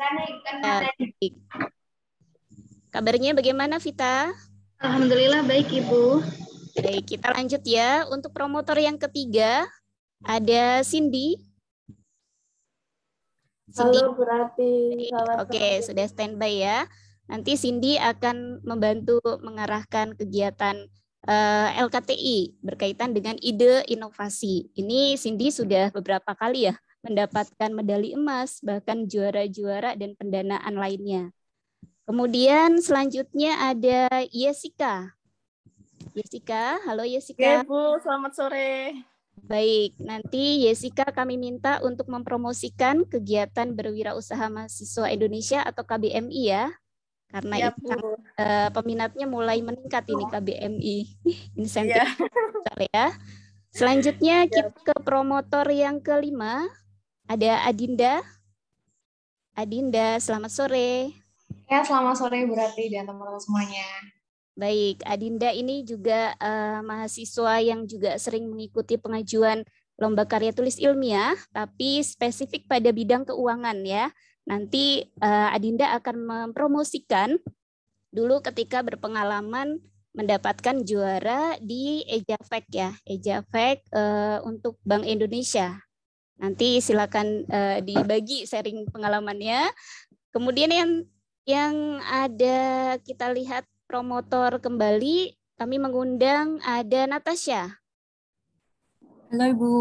Ya, baik. Kabarnya bagaimana, Vita? Alhamdulillah baik, Ibu. Baik, kita lanjut ya. Untuk promotor yang ketiga, ada Cindy. Cindy. Halo Bu Rati, selamat Oke, sudah standby ya. Nanti Cindy akan membantu mengarahkan kegiatan LKTI berkaitan dengan ide inovasi. Ini Cindy sudah beberapa kali ya mendapatkan medali emas, bahkan juara-juara dan pendanaan lainnya. Kemudian selanjutnya ada Jessica. Jessica, halo Jessica. Oke Bu, selamat sore. Baik, nanti Jessica kami minta untuk mempromosikan kegiatan berwirausaha mahasiswa Indonesia atau KBMI ya. Karena Ya, itu Bu. peminatnya mulai meningkat ini KBMI. Insentif Ya. ya. Selanjutnya kita ke promotor yang kelima. Ada Adinda. Adinda, selamat sore. Ya, selamat sore Bu Rati dan teman-teman semuanya. Baik, Adinda ini juga mahasiswa yang juga sering mengikuti pengajuan lomba karya tulis ilmiah, tapi spesifik pada bidang keuangan ya. Nanti Adinda akan mempromosikan dulu ketika berpengalaman mendapatkan juara di Ejafek ya, Ejafek untuk Bank Indonesia. Nanti silakan dibagi sharing pengalamannya. Kemudian yang ada kita lihat promotor kembali, kami mengundang ada Natasha. Halo Ibu.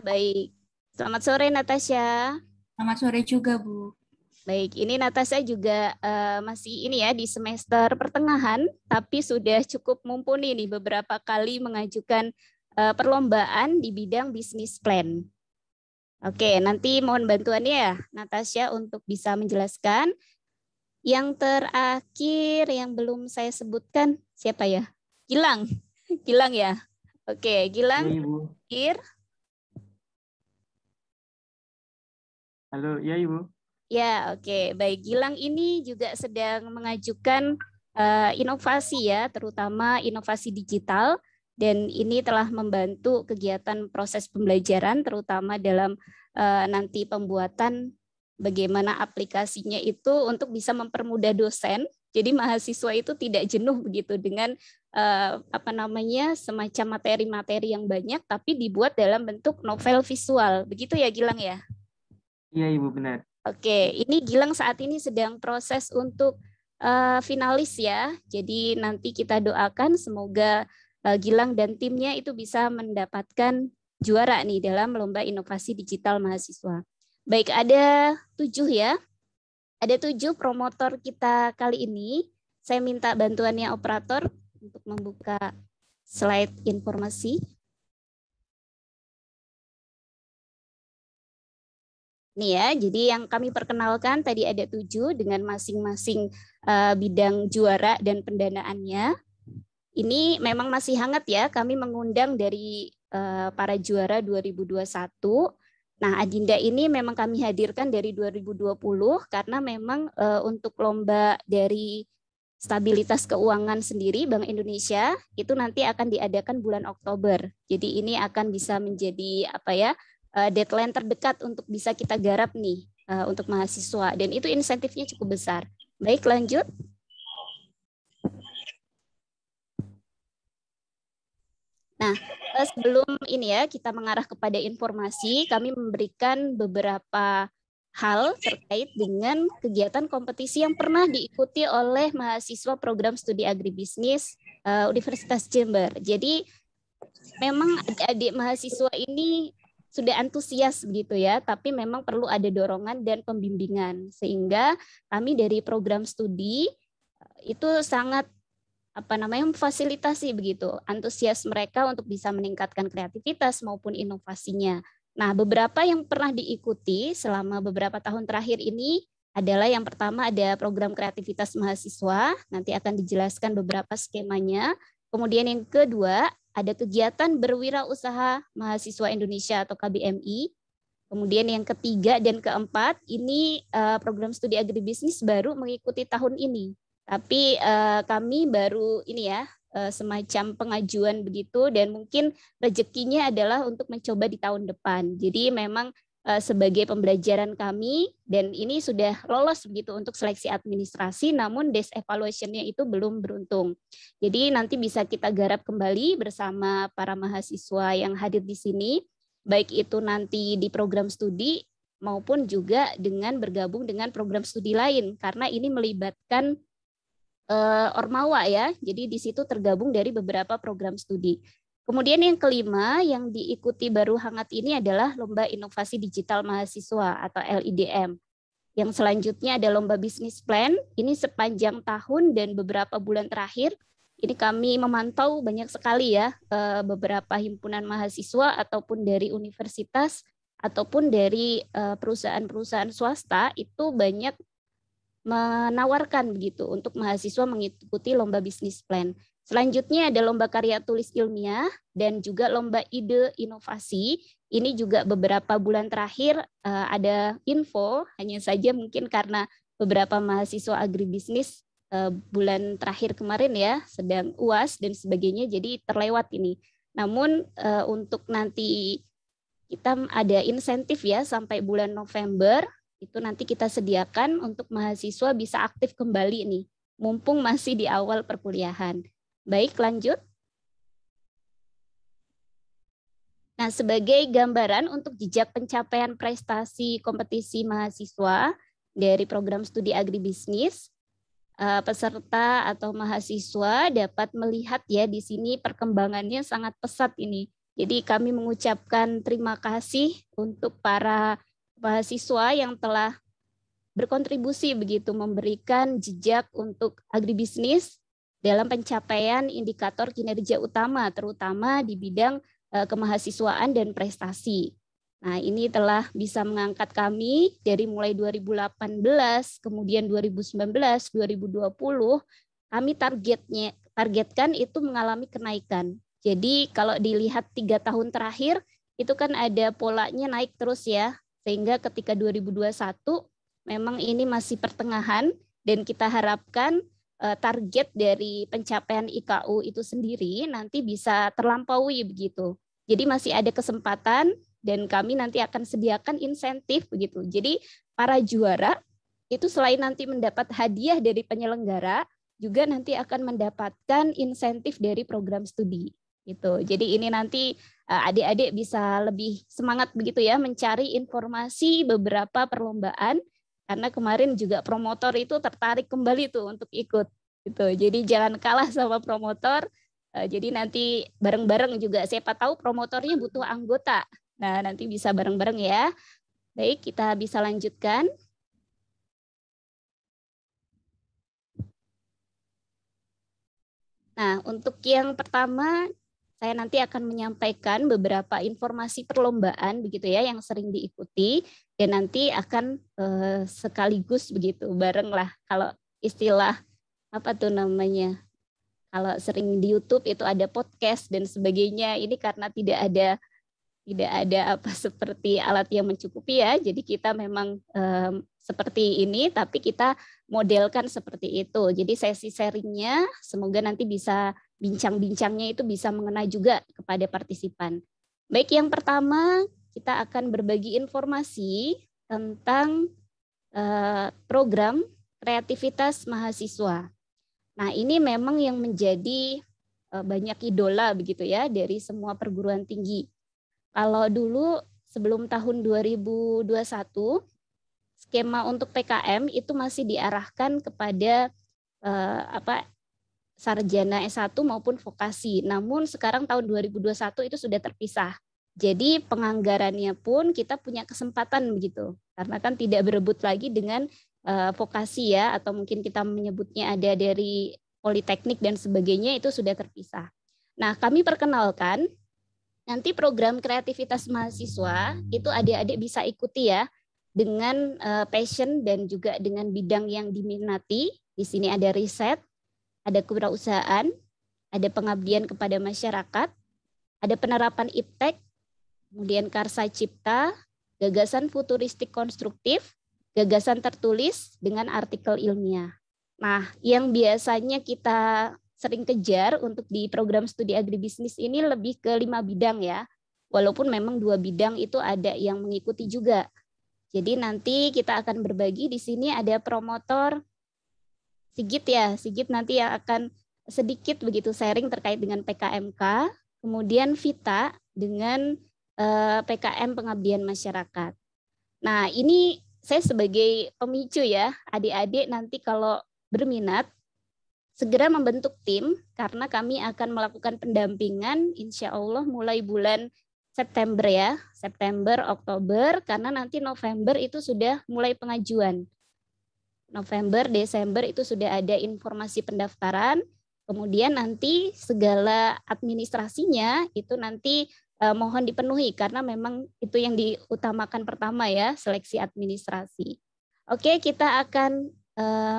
Baik, selamat sore Natasha. Selamat sore juga Bu. Baik, ini Natasha juga masih ini ya di semester pertengahan, tapi sudah cukup mumpuni nih beberapa kali mengajukan perlombaan di bidang bisnis plan. Oke, nanti mohon bantuannya ya Natasha untuk bisa menjelaskan. Yang terakhir yang belum saya sebutkan siapa ya? Gilang. Gilang ya. Oke, Gilang. Ya, Ibu. Halo, ya Ibu. Ya, oke. Baik, Gilang ini juga sedang mengajukan inovasi ya, terutama inovasi digital, dan ini telah membantu kegiatan proses pembelajaran, terutama dalam nanti pembuatan bagaimana aplikasinya itu untuk bisa mempermudah dosen. Jadi mahasiswa itu tidak jenuh begitu dengan semacam materi-materi yang banyak, tapi dibuat dalam bentuk novel visual. Begitu ya Gilang ya? Iya Ibu, benar. Oke, ini Gilang saat ini sedang proses untuk finalis ya. Jadi nanti kita doakan semoga Gilang dan timnya itu bisa mendapatkan juara nih dalam lomba inovasi digital mahasiswa. Baik, ada 7 ya. Ada 7 promotor kita kali ini. Saya minta bantuannya operator untuk membuka slide informasi. Nih ya, jadi yang kami perkenalkan tadi ada 7 dengan masing-masing bidang juara dan pendanaannya. Ini memang masih hangat ya, kami mengundang dari para juara 2021. Nah, Adinda ini memang kami hadirkan dari 2020 karena memang untuk lomba dari stabilitas keuangan sendiri Bank Indonesia itu nanti akan diadakan bulan Oktober. Jadi ini akan bisa menjadi deadline terdekat untuk bisa kita garap nih untuk mahasiswa dan itu insentifnya cukup besar. Baik, lanjut. Nah, sebelum ini ya kita mengarah kepada informasi, kami memberikan beberapa hal terkait dengan kegiatan kompetisi yang pernah diikuti oleh mahasiswa program studi agribisnis Universitas Jember. Jadi memang adik-adik mahasiswa ini sudah antusias begitu ya, tapi memang perlu ada dorongan dan pembimbingan sehingga kami dari program studi itu sangat memfasilitasi begitu antusias mereka untuk bisa meningkatkan kreativitas maupun inovasinya. Nah, beberapa yang pernah diikuti selama beberapa tahun terakhir ini adalah yang pertama ada program kreativitas mahasiswa, nanti akan dijelaskan beberapa skemanya. Kemudian yang kedua ada kegiatan berwirausaha mahasiswa Indonesia atau KBMI. Kemudian yang ketiga dan keempat ini program studi agribisnis baru mengikuti tahun ini. Tapi kami baru ini ya semacam pengajuan begitu dan mungkin rezekinya adalah untuk mencoba di tahun depan. Jadi memang sebagai pembelajaran kami, dan ini sudah lolos begitu untuk seleksi administrasi, namun desk evaluation-nya itu belum beruntung. Jadi nanti bisa kita garap kembali bersama para mahasiswa yang hadir di sini, baik itu nanti di program studi maupun juga dengan bergabung dengan program studi lain, karena ini melibatkan Ormawa ya, jadi di situ tergabung dari beberapa program studi. Kemudian yang kelima yang diikuti baru hangat ini adalah Lomba Inovasi Digital Mahasiswa atau LIDM. Yang selanjutnya ada Lomba Bisnis Plan, ini sepanjang tahun dan beberapa bulan terakhir, ini kami memantau banyak sekali ya beberapa himpunan mahasiswa ataupun dari universitas ataupun dari perusahaan-perusahaan swasta itu banyak menawarkan begitu untuk mahasiswa mengikuti lomba bisnis plan. Selanjutnya ada lomba karya tulis ilmiah dan juga lomba ide inovasi. Ini juga beberapa bulan terakhir ada info, hanya saja mungkin karena beberapa mahasiswa agribisnis bulan terakhir kemarin ya sedang UAS dan sebagainya, jadi terlewat ini. Namun untuk nanti kita ada insentif ya sampai bulan November, itu nanti kita sediakan untuk mahasiswa bisa aktif kembali nih, mumpung masih di awal perkuliahan. Baik, lanjut. Nah, sebagai gambaran untuk jejak pencapaian prestasi kompetisi mahasiswa dari program studi agribisnis, peserta atau mahasiswa dapat melihat ya di sini perkembangannya sangat pesat ini. Jadi kami mengucapkan terima kasih untuk para mahasiswa yang telah berkontribusi begitu memberikan jejak untuk agribisnis dalam pencapaian indikator kinerja utama terutama di bidang kemahasiswaan dan prestasi. Nah, ini telah bisa mengangkat kami dari mulai 2018, kemudian 2019, 2020, kami targetkan itu mengalami kenaikan. Jadi kalau dilihat 3 tahun terakhir, itu kan ada polanya naik terus ya, sehingga ketika 2021 memang ini masih pertengahan dan kita harapkan target dari pencapaian IKU itu sendiri nanti bisa terlampaui begitu. Jadi masih ada kesempatan dan kami nanti akan sediakan insentif begitu. Jadi para juara itu selain nanti mendapat hadiah dari penyelenggara, juga nanti akan mendapatkan insentif dari program studi. Gitu. Jadi ini nanti adik-adik bisa lebih semangat begitu ya mencari informasi beberapa perlombaan, karena kemarin juga promotor itu tertarik kembali tuh untuk ikut gitu. Jadi jangan kalah sama promotor. Jadi nanti bareng-bareng juga, siapa tahu promotornya butuh anggota. Nah, nanti bisa bareng-bareng ya. Baik, kita bisa lanjutkan. Nah, untuk yang pertama saya nanti akan menyampaikan beberapa informasi perlombaan begitu ya yang sering diikuti, dan nanti akan sekaligus begitu bareng lah, kalau istilah apa tuh namanya, kalau sering di YouTube itu ada podcast dan sebagainya. Ini karena tidak ada apa seperti alat yang mencukupi ya, jadi kita memang seperti ini tapi kita modelkan seperti itu. Jadi sesi sharingnya semoga nanti bisa bincang-bincangnya itu bisa mengena juga kepada partisipan. Baik, yang pertama kita akan berbagi informasi tentang program kreativitas mahasiswa. Nah, ini memang yang menjadi banyak idola begitu ya dari semua perguruan tinggi. Kalau dulu sebelum tahun 2021 skema untuk PKM itu masih diarahkan kepada sarjana S1 maupun vokasi. Namun sekarang tahun 2021 itu sudah terpisah. Jadi penganggarannya pun kita punya kesempatan begitu. Karena kan tidak berebut lagi dengan vokasi ya, atau mungkin kita menyebutnya ada dari politeknik dan sebagainya, itu sudah terpisah. Nah, kami perkenalkan nanti program kreativitas mahasiswa itu adik-adik bisa ikuti ya dengan passion dan juga dengan bidang yang diminati. Di sini ada riset, ada kewirausahaan, ada pengabdian kepada masyarakat, ada penerapan iptek, kemudian karsa cipta, gagasan futuristik konstruktif, gagasan tertulis dengan artikel ilmiah. Nah, yang biasanya kita sering kejar untuk di program studi agribisnis ini lebih ke 5 bidang ya, walaupun memang dua bidang itu ada yang mengikuti juga. Jadi nanti kita akan berbagi di sini ada promotor Sigit ya, Sigit nanti yang akan sedikit begitu sharing terkait dengan PKMK, kemudian Vita dengan PKM Pengabdian Masyarakat. Nah, ini saya sebagai pemicu ya, adik-adik nanti kalau berminat segera membentuk tim karena kami akan melakukan pendampingan insya Allah mulai bulan September ya, September, Oktober, karena nanti November itu sudah mulai pengajuan. November, Desember itu sudah ada informasi pendaftaran, kemudian nanti segala administrasinya itu nanti mohon dipenuhi karena memang itu yang diutamakan pertama ya, seleksi administrasi. Oke, kita akan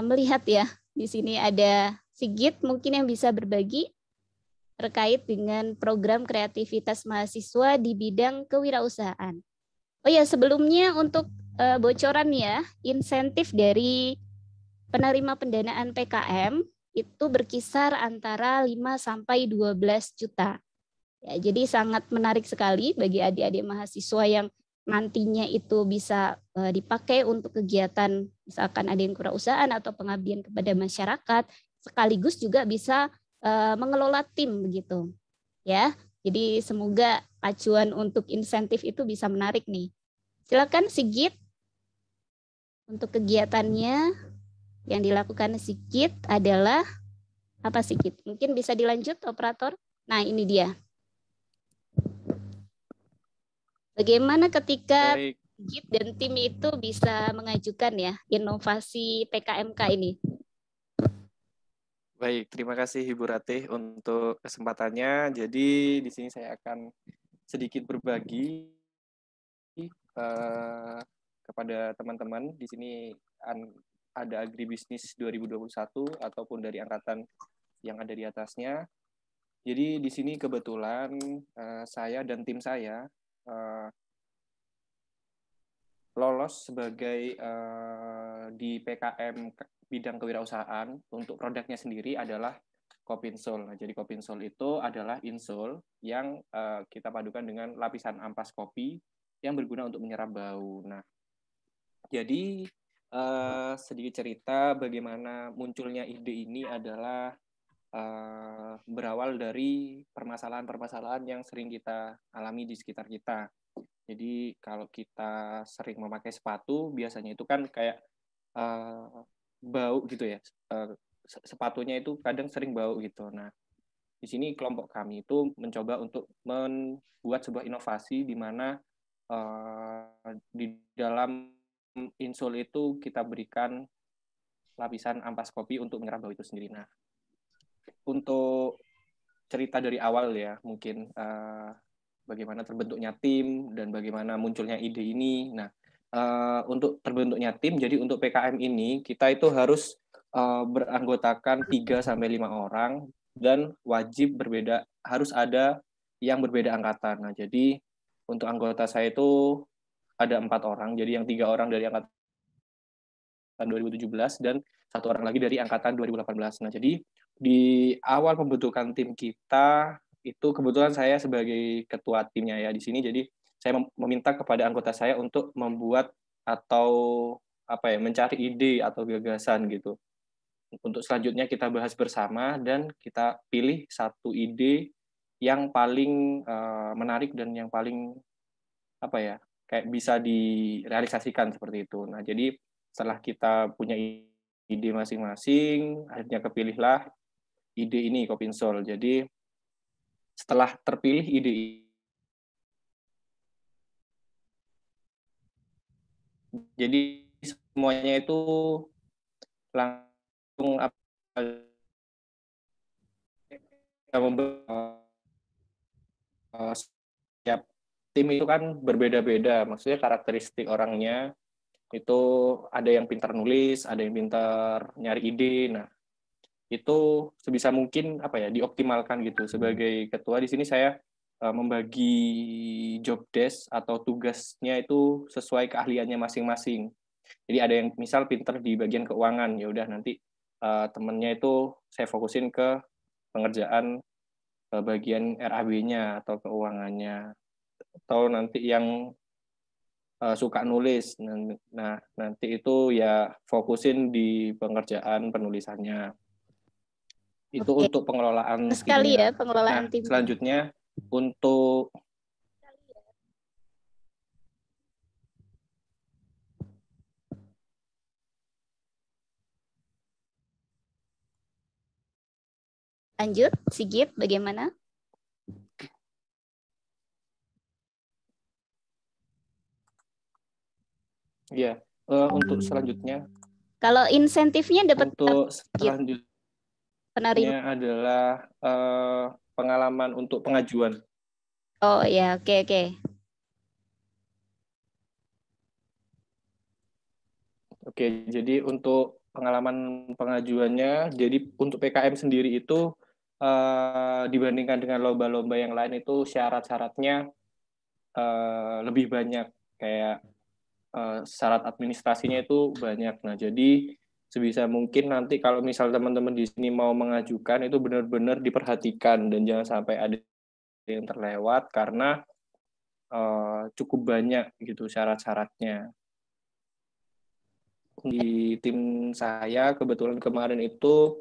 melihat ya, di sini ada Sigit mungkin yang bisa berbagi terkait dengan program kreativitas mahasiswa di bidang kewirausahaan. Oh ya, sebelumnya untuk bocoran ya, insentif dari penerima pendanaan PKM itu berkisar antara 5 sampai 12 juta. Ya, jadi sangat menarik sekali bagi adik-adik mahasiswa yang nantinya itu bisa dipakai untuk kegiatan misalkan ada yang kewirausahaan atau pengabdian kepada masyarakat, sekaligus juga bisa mengelola tim begitu. Ya. Jadi semoga acuan untuk insentif itu bisa menarik nih. Silakan Sigit. Untuk kegiatannya yang dilakukan Sigit adalah apa Sigit? Mungkin bisa dilanjut operator. Nah, ini dia. Bagaimana ketika Sigit dan tim itu bisa mengajukan ya inovasi PKMK ini? Baik, terima kasih Ibu Ratih untuk kesempatannya. Jadi di sini saya akan sedikit berbagi kepada teman-teman. Di sini ada agribisnis 2021 ataupun dari angkatan yang ada di atasnya. Jadi di sini kebetulan saya dan tim saya lolos sebagai di PKM bidang kewirausahaan. Untuk produknya sendiri adalah Kopinsol. Nah, jadi Kopinsol itu adalah insol yang kita padukan dengan lapisan ampas kopi yang berguna untuk menyerap bau. Nah, jadi sedikit cerita bagaimana munculnya ide ini adalah berawal dari permasalahan-permasalahan yang sering kita alami di sekitar kita. Jadi kalau kita sering memakai sepatu, biasanya itu kan kayak bau gitu ya. Sepatunya itu kadang sering bau gitu. Nah, di sini kelompok kami itu mencoba untuk membuat sebuah inovasi di mana di dalam insol itu kita berikan lapisan ampas kopi untuk menyerap bau itu sendiri. Nah, untuk cerita dari awal ya, mungkin bagaimana terbentuknya tim dan bagaimana munculnya ide ini. Nah, untuk terbentuknya tim, jadi untuk PKM ini kita itu harus beranggotakan 3-5 orang dan wajib berbeda, harus ada yang berbeda angkatan. Nah, jadi untuk anggota saya itu ada 4 orang, jadi yang 3 orang dari angkatan 2017 dan 1 orang lagi dari angkatan 2018. Nah, jadi di awal pembentukan tim kita itu kebetulan saya sebagai ketua timnya ya di sini, jadi saya meminta kepada anggota saya untuk membuat atau mencari ide atau gagasan gitu. Untuk selanjutnya kita bahas bersama dan kita pilih satu ide yang paling menarik dan yang paling kayak bisa direalisasikan seperti itu. Nah, jadi setelah kita punya ide masing-masing, akhirnya kepilihlah ide ini Kopinsol. Jadi setelah terpilih ide jadi semuanya itu langsung setiap tim itu kan berbeda-beda, maksudnya karakteristik orangnya itu ada yang pintar nulis, ada yang pintar nyari ide. Nah, itu sebisa mungkin dioptimalkan gitu. Sebagai ketua di sini saya membagi job desk atau tugasnya itu sesuai keahliannya masing-masing. Jadi ada yang misal pintar di bagian keuangan, ya udah nanti temennya itu saya fokusin ke pengerjaan bagian RAB-nya atau keuangannya. atau nanti yang suka nulis. Nah, nanti itu ya fokusin di pengerjaan penulisannya. Itu Oke. untuk pengelolaan Sekali timnya. ya pengelolaan Nah, tim. selanjutnya untuk Lanjut, Sigit, bagaimana? ya untuk selanjutnya Kalau insentifnya dapat untuk selanjutnya penerima. adalah pengalaman untuk pengajuan. Oh ya, oke. Oke, jadi untuk pengalaman pengajuannya, jadi untuk PKM sendiri itu dibandingkan dengan lomba-lomba yang lain itu syarat-syaratnya lebih banyak, kayak syarat administrasinya itu banyak. Nah, jadi sebisa mungkin nanti kalau misal teman-teman di sini mau mengajukan itu benar-benar diperhatikan dan jangan sampai ada yang terlewat karena cukup banyak gitu syarat-syaratnya. Di tim saya kebetulan kemarin itu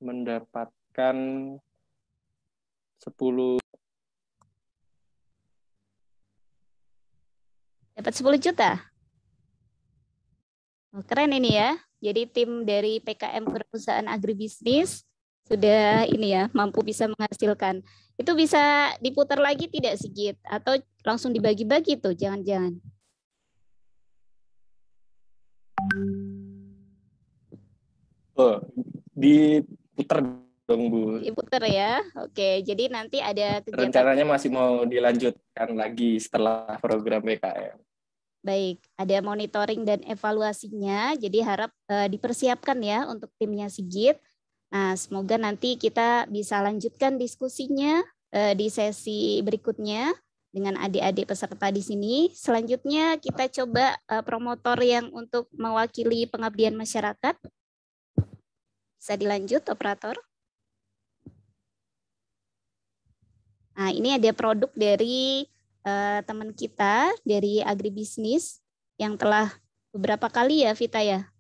mendapatkan 10. Dapat 10 juta. Oh, keren ini ya. Jadi tim dari PKM Perusahaan Agribisnis sudah ini ya, mampu bisa menghasilkan. Itu bisa diputar lagi tidak Sigit? Atau langsung dibagi-bagi tuh, jangan-jangan. Oh, diputar dong, Bu. Diputar ya. Oke, jadi nanti ada kegiatan. Rencananya masih mau dilanjutkan lagi setelah program PKM. Baik, ada monitoring dan evaluasinya, jadi harap dipersiapkan ya untuk timnya Sigit. Nah, semoga nanti kita bisa lanjutkan diskusinya di sesi berikutnya dengan adik-adik peserta di sini. Selanjutnya kita coba promotor yang untuk mewakili pengabdian masyarakat. Bisa dilanjut, operator. Nah, ini ada produk dari teman kita dari agribisnis yang telah beberapa kali ya Vita ya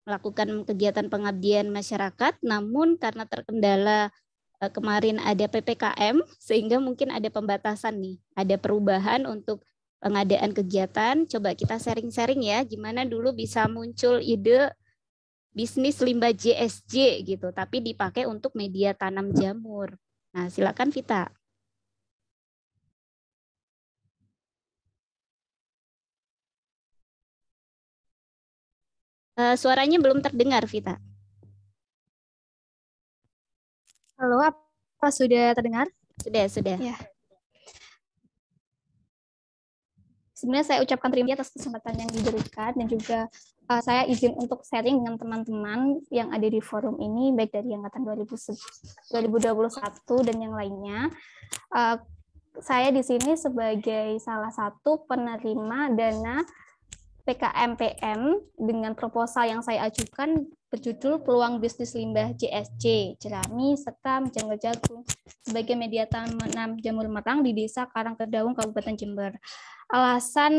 melakukan kegiatan pengabdian masyarakat, namun karena terkendala kemarin ada PPKM sehingga mungkin ada pembatasan nih, ada perubahan untuk pengadaan kegiatan. Coba kita sharing-sharing ya gimana dulu bisa muncul ide bisnis limbah JSJ gitu, tapi dipakai untuk media tanam jamur. Nah, silakan Vita. Suaranya belum terdengar, Vita. Halo, apa sudah terdengar? Sudah. Ya. Sebenarnya saya ucapkan terima kasih atas kesempatan yang diberikan dan juga saya izin untuk sharing dengan teman-teman yang ada di forum ini, baik dari angkatan 2021 dan yang lainnya. Saya di sini sebagai salah satu penerima dana PKMPM dengan proposal yang saya ajukan berjudul Peluang Bisnis Limbah JSJ, jerami, sekam, janggal jagung sebagai media tanam jamur merang di Desa Karangkedaung, Kabupaten Jember. Alasan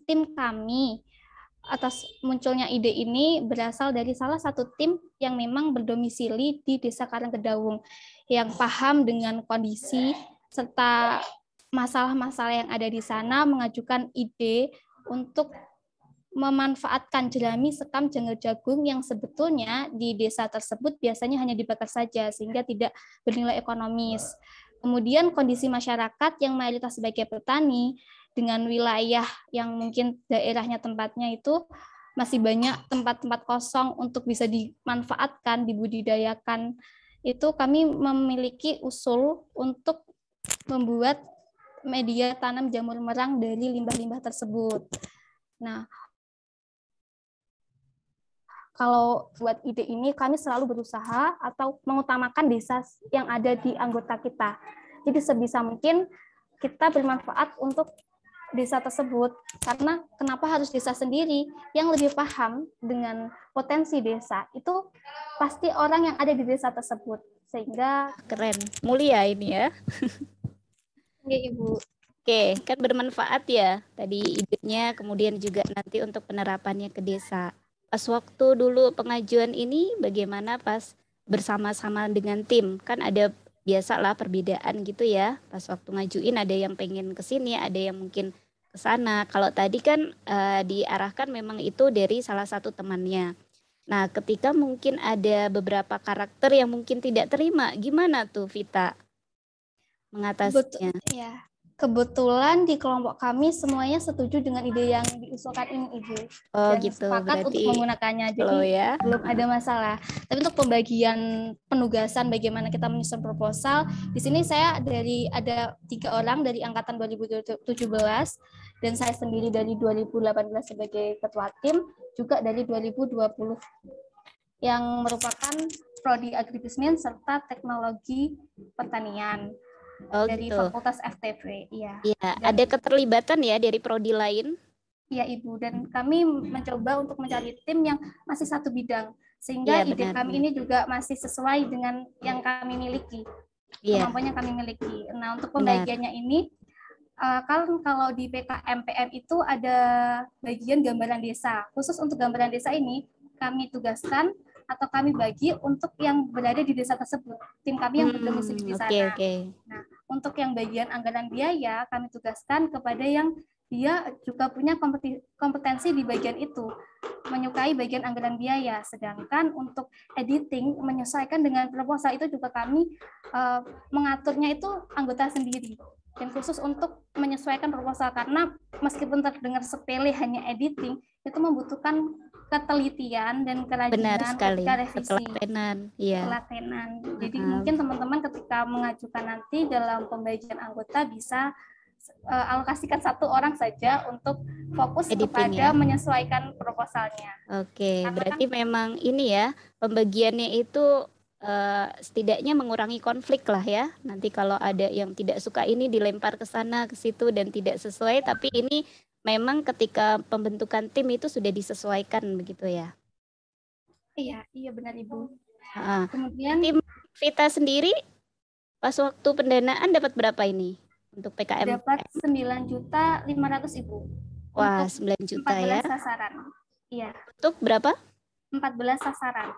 tim kami atas munculnya ide ini berasal dari salah satu tim yang memang berdomisili di Desa Karangkedaung, yang paham dengan kondisi serta masalah-masalah yang ada di sana, mengajukan ide untuk memanfaatkan jerami, sekam, janggal jagung yang sebetulnya di desa tersebut biasanya hanya dibakar saja sehingga tidak bernilai ekonomis. Kemudian kondisi masyarakat yang mayoritas sebagai petani dengan wilayah yang mungkin daerahnya tempatnya itu masih banyak tempat-tempat kosong untuk bisa dimanfaatkan, dibudidayakan. Itu kami memiliki usul untuk membuat media tanam jamur merang dari limbah-limbah tersebut. Nah, kalau buat ide ini kami selalu berusaha atau mengutamakan desa yang ada di anggota kita. Jadi sebisa mungkin kita bermanfaat untuk desa tersebut. Karena kenapa harus desa sendiri? Yang lebih paham dengan potensi desa itu pasti orang yang ada di desa tersebut. Sehingga keren, mulia ini ya. Ya, Ibu. Oke, kan bermanfaat ya tadi idenya, kemudian juga nanti untuk penerapannya ke desa. Pas waktu dulu pengajuan ini bagaimana pas bersama-sama dengan tim? Kan ada biasalah perbedaan gitu ya. Pas waktu ngajuin ada yang pengen ke sini, ada yang mungkin ke sana. Kalau tadi kan diarahkan memang itu dari salah satu temannya. Nah, ketika mungkin ada beberapa karakter yang mungkin tidak terima, gimana tuh Vita mengatasinya? Ya. Kebetulan di kelompok kami semuanya setuju dengan ide yang diusulkan ini, Ibu. Oh Dan gitu, sepakat untuk berarti menggunakannya. Jadi kalau ya. belum ada masalah. Tapi untuk pembagian penugasan bagaimana kita menyusun proposal, di sini saya ada 3 orang dari angkatan 2017 dan saya sendiri dari 2018 sebagai ketua tim, juga dari 2020 yang merupakan prodi agribisnis serta teknologi pertanian. Oh Dari gitu. Fakultas FTV, iya. Iya, ada keterlibatan ya dari prodi lain. Iya, Ibu. Dan kami mencoba untuk mencari tim yang masih satu bidang, sehingga Iya, ide benar, kami benar. ini juga masih sesuai dengan yang kami miliki, Iya, kemampuan yang kami miliki. Nah, untuk benar. pembagiannya ini, kalau di PKMPM itu ada bagian gambaran desa. Khusus untuk gambaran desa ini, kami tugaskan atau kami bagi untuk yang berada di desa tersebut. Tim kami yang berdomisili di sana. Oke. Nah, untuk yang bagian anggaran biaya, kami tugaskan kepada yang dia juga punya kompetensi di bagian itu, menyukai bagian anggaran biaya. Sedangkan untuk editing, menyesuaikan dengan proposal itu juga kami mengaturnya itu anggota sendiri. Dan khusus untuk menyesuaikan proposal, karena meskipun terdengar sepele hanya editing, itu membutuhkan ketelitian dan kerajinan ketika revisi. Ketelatenan, iya. Ketelatenan. Jadi mungkin teman-teman ketika mengajukan nanti dalam pembagian anggota bisa alokasikan 1 orang saja untuk fokus Editing, kepada ya? menyesuaikan proposalnya. Oke, Karena berarti memang ini ya, pembagiannya itu setidaknya mengurangi konflik lah ya. Nanti kalau ada yang tidak suka ini dilempar ke sana ke situ dan tidak sesuai, tapi ini memang ketika pembentukan tim itu sudah disesuaikan begitu ya. Iya benar Ibu. Kemudian tim Vita sendiri pas waktu pendanaan dapat berapa ini untuk PKM? Dapat 9.500.000 Ibu. Wah, untuk 9 juta 14 ya. sasaran. Iya. Untuk berapa? 14 sasaran.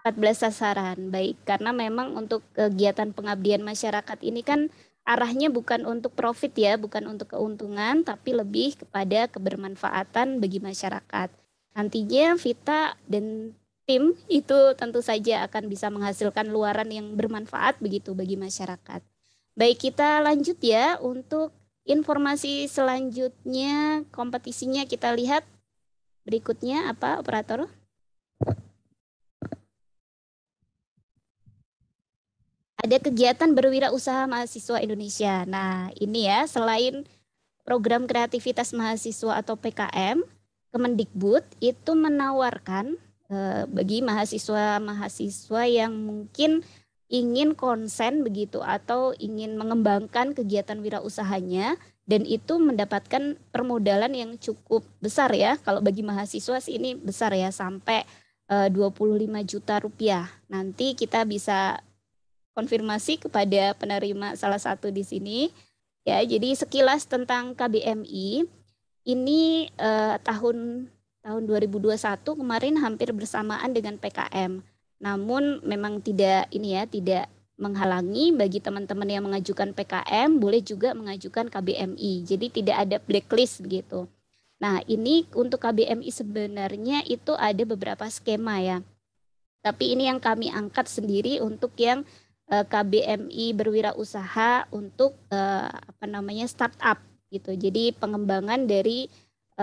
14 sasaran. Baik, karena memang untuk kegiatan pengabdian masyarakat ini kan arahnya bukan untuk profit ya, bukan untuk keuntungan, tapi lebih kepada kebermanfaatan bagi masyarakat. Nantinya Vita dan tim itu tentu saja akan bisa menghasilkan luaran yang bermanfaat begitu bagi masyarakat. Baik, kita lanjut ya untuk informasi selanjutnya, kompetisinya kita lihat berikutnya apa operator? Ada kegiatan berwirausaha mahasiswa Indonesia. Nah, ini ya, selain program kreativitas mahasiswa atau PKM, Kemendikbud itu menawarkan bagi mahasiswa-mahasiswa yang mungkin ingin konsen begitu atau ingin mengembangkan kegiatan wirausahanya dan itu mendapatkan permodalan yang cukup besar ya. Kalau bagi mahasiswa sih ini besar ya, sampai 25 juta rupiah. Nanti kita bisa konfirmasi kepada penerima salah satu di sini ya. Jadi sekilas tentang KBMI ini tahun 2021 kemarin hampir bersamaan dengan PKM. Namun memang tidak menghalangi bagi teman-teman yang mengajukan PKM boleh juga mengajukan KBMI. Jadi tidak ada blacklist begitu. Nah, ini untuk KBMI sebenarnya itu ada beberapa skema ya. Tapi ini yang kami angkat sendiri untuk yang KBMI berwirausaha untuk startup gitu. Jadi pengembangan dari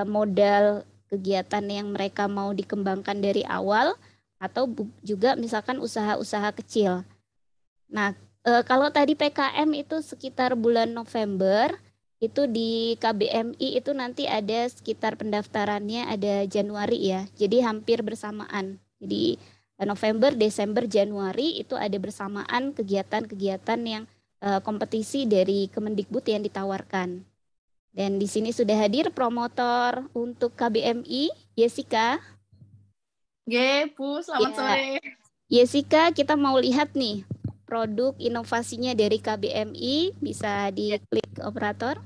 modal kegiatan yang mereka mau dikembangkan dari awal atau juga misalkan usaha-usaha kecil. Nah, kalau tadi PKM itu sekitar bulan November, itu di KBMI itu nanti ada sekitar pendaftarannya ada Januari ya. Jadi hampir bersamaan. Jadi November, Desember, Januari itu ada bersamaan kegiatan-kegiatan yang kompetisi dari Kemendikbud yang ditawarkan. Dan di sini sudah hadir promotor untuk KBMI, Jessica. Bu, selamat sore. Jessica, kita mau lihat nih produk inovasinya dari KBMI, bisa diklik operator.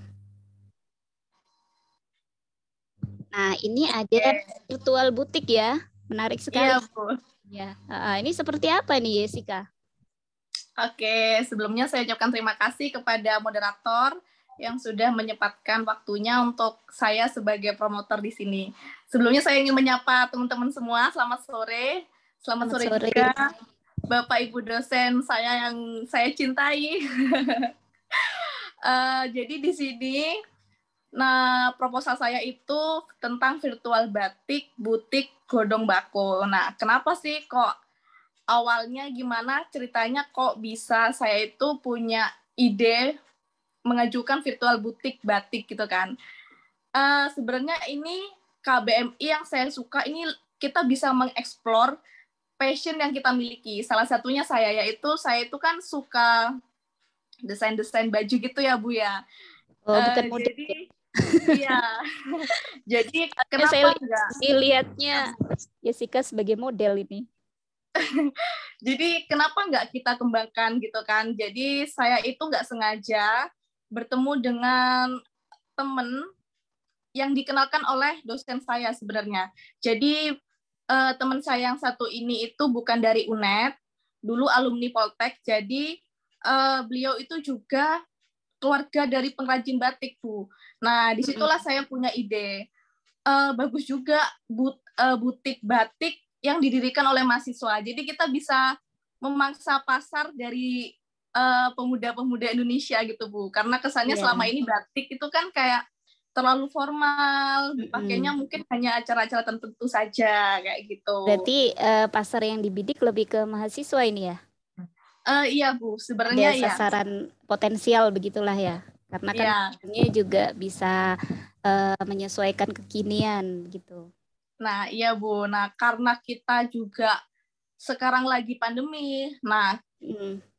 Nah, ini ada virtual butik ya, menarik sekali. Iya, Bu. Ya, ini seperti apa nih, Jessica? Oke, sebelumnya saya ucapkan terima kasih kepada moderator yang sudah menyempatkan waktunya untuk saya sebagai promotor di sini. Sebelumnya saya ingin menyapa teman-teman semua, selamat sore. Selamat sore juga Bapak Ibu dosen saya yang saya cintai. Jadi di sini, nah proposal saya itu tentang virtual batik, butik, godong bako. Nah, kenapa sih kok awalnya gimana ceritanya kok bisa saya itu punya ide mengajukan virtual butik batik gitu kan? Sebenarnya ini KBMI yang saya suka, ini kita bisa mengeksplor passion yang kita miliki. Salah satunya saya itu kan suka desain-desain baju gitu ya Bu ya. Oh, bukan model. Jadi iya. Jadi kenapa saya enggak? Lihatnya Jessica sebagai model ini. Jadi kenapa nggak kita kembangkan gitu kan? Jadi saya itu nggak sengaja bertemu dengan temen yang dikenalkan oleh dosen saya sebenarnya. Jadi teman saya yang satu ini itu bukan dari UNED, dulu alumni Poltek, jadi beliau itu juga keluarga dari pengrajin batik, Bu. Nah, disitulah saya punya ide. Bagus juga butik batik yang didirikan oleh mahasiswa. Jadi kita bisa memangsa pasar dari pemuda-pemuda Indonesia gitu, Bu. Karena kesannya selama ini batik itu kan kayak terlalu formal, dipakainya mungkin hanya acara-acara tertentu saja kayak gitu. Berarti pasar yang dibidik lebih ke mahasiswa ini ya? Iya Bu, sebenarnya ya. Sasaran potensial begitulah ya, karena kan ini juga bisa menyesuaikan kekinian gitu. Nah iya Bu, nah karena kita juga sekarang lagi pandemi, nah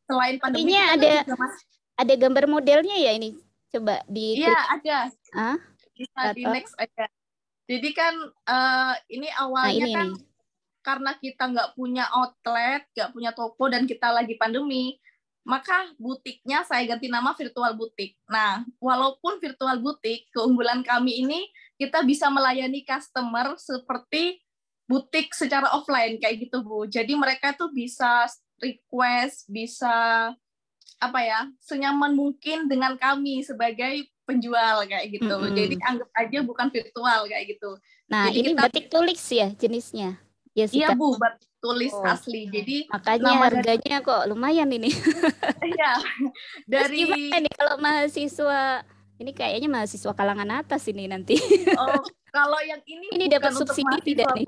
selain pandemi ada gambar modelnya ya ini? Coba di Iya ada. Bisa di next aja. Jadi kan ini awalnya karena kita nggak punya outlet, nggak punya toko dan kita lagi pandemi, maka butiknya saya ganti nama virtual butik. Nah, walaupun virtual butik, keunggulan kami ini kita bisa melayani customer seperti butik secara offline kayak gitu Bu. Jadi mereka tuh bisa request, bisa senyaman mungkin dengan kami sebagai penjual kayak gitu. Jadi anggap aja bukan virtual kayak gitu. Nah, jadi ini batik tulis ya jenisnya? Iya Bu, batik tulis asli. Jadi makanya harganya kok lumayan ini. Iya. Dari gimana nih kalau mahasiswa ini kayaknya mahasiswa kalangan atas ini nanti. Oh, kalau yang ini dapat subsidi tidak nih?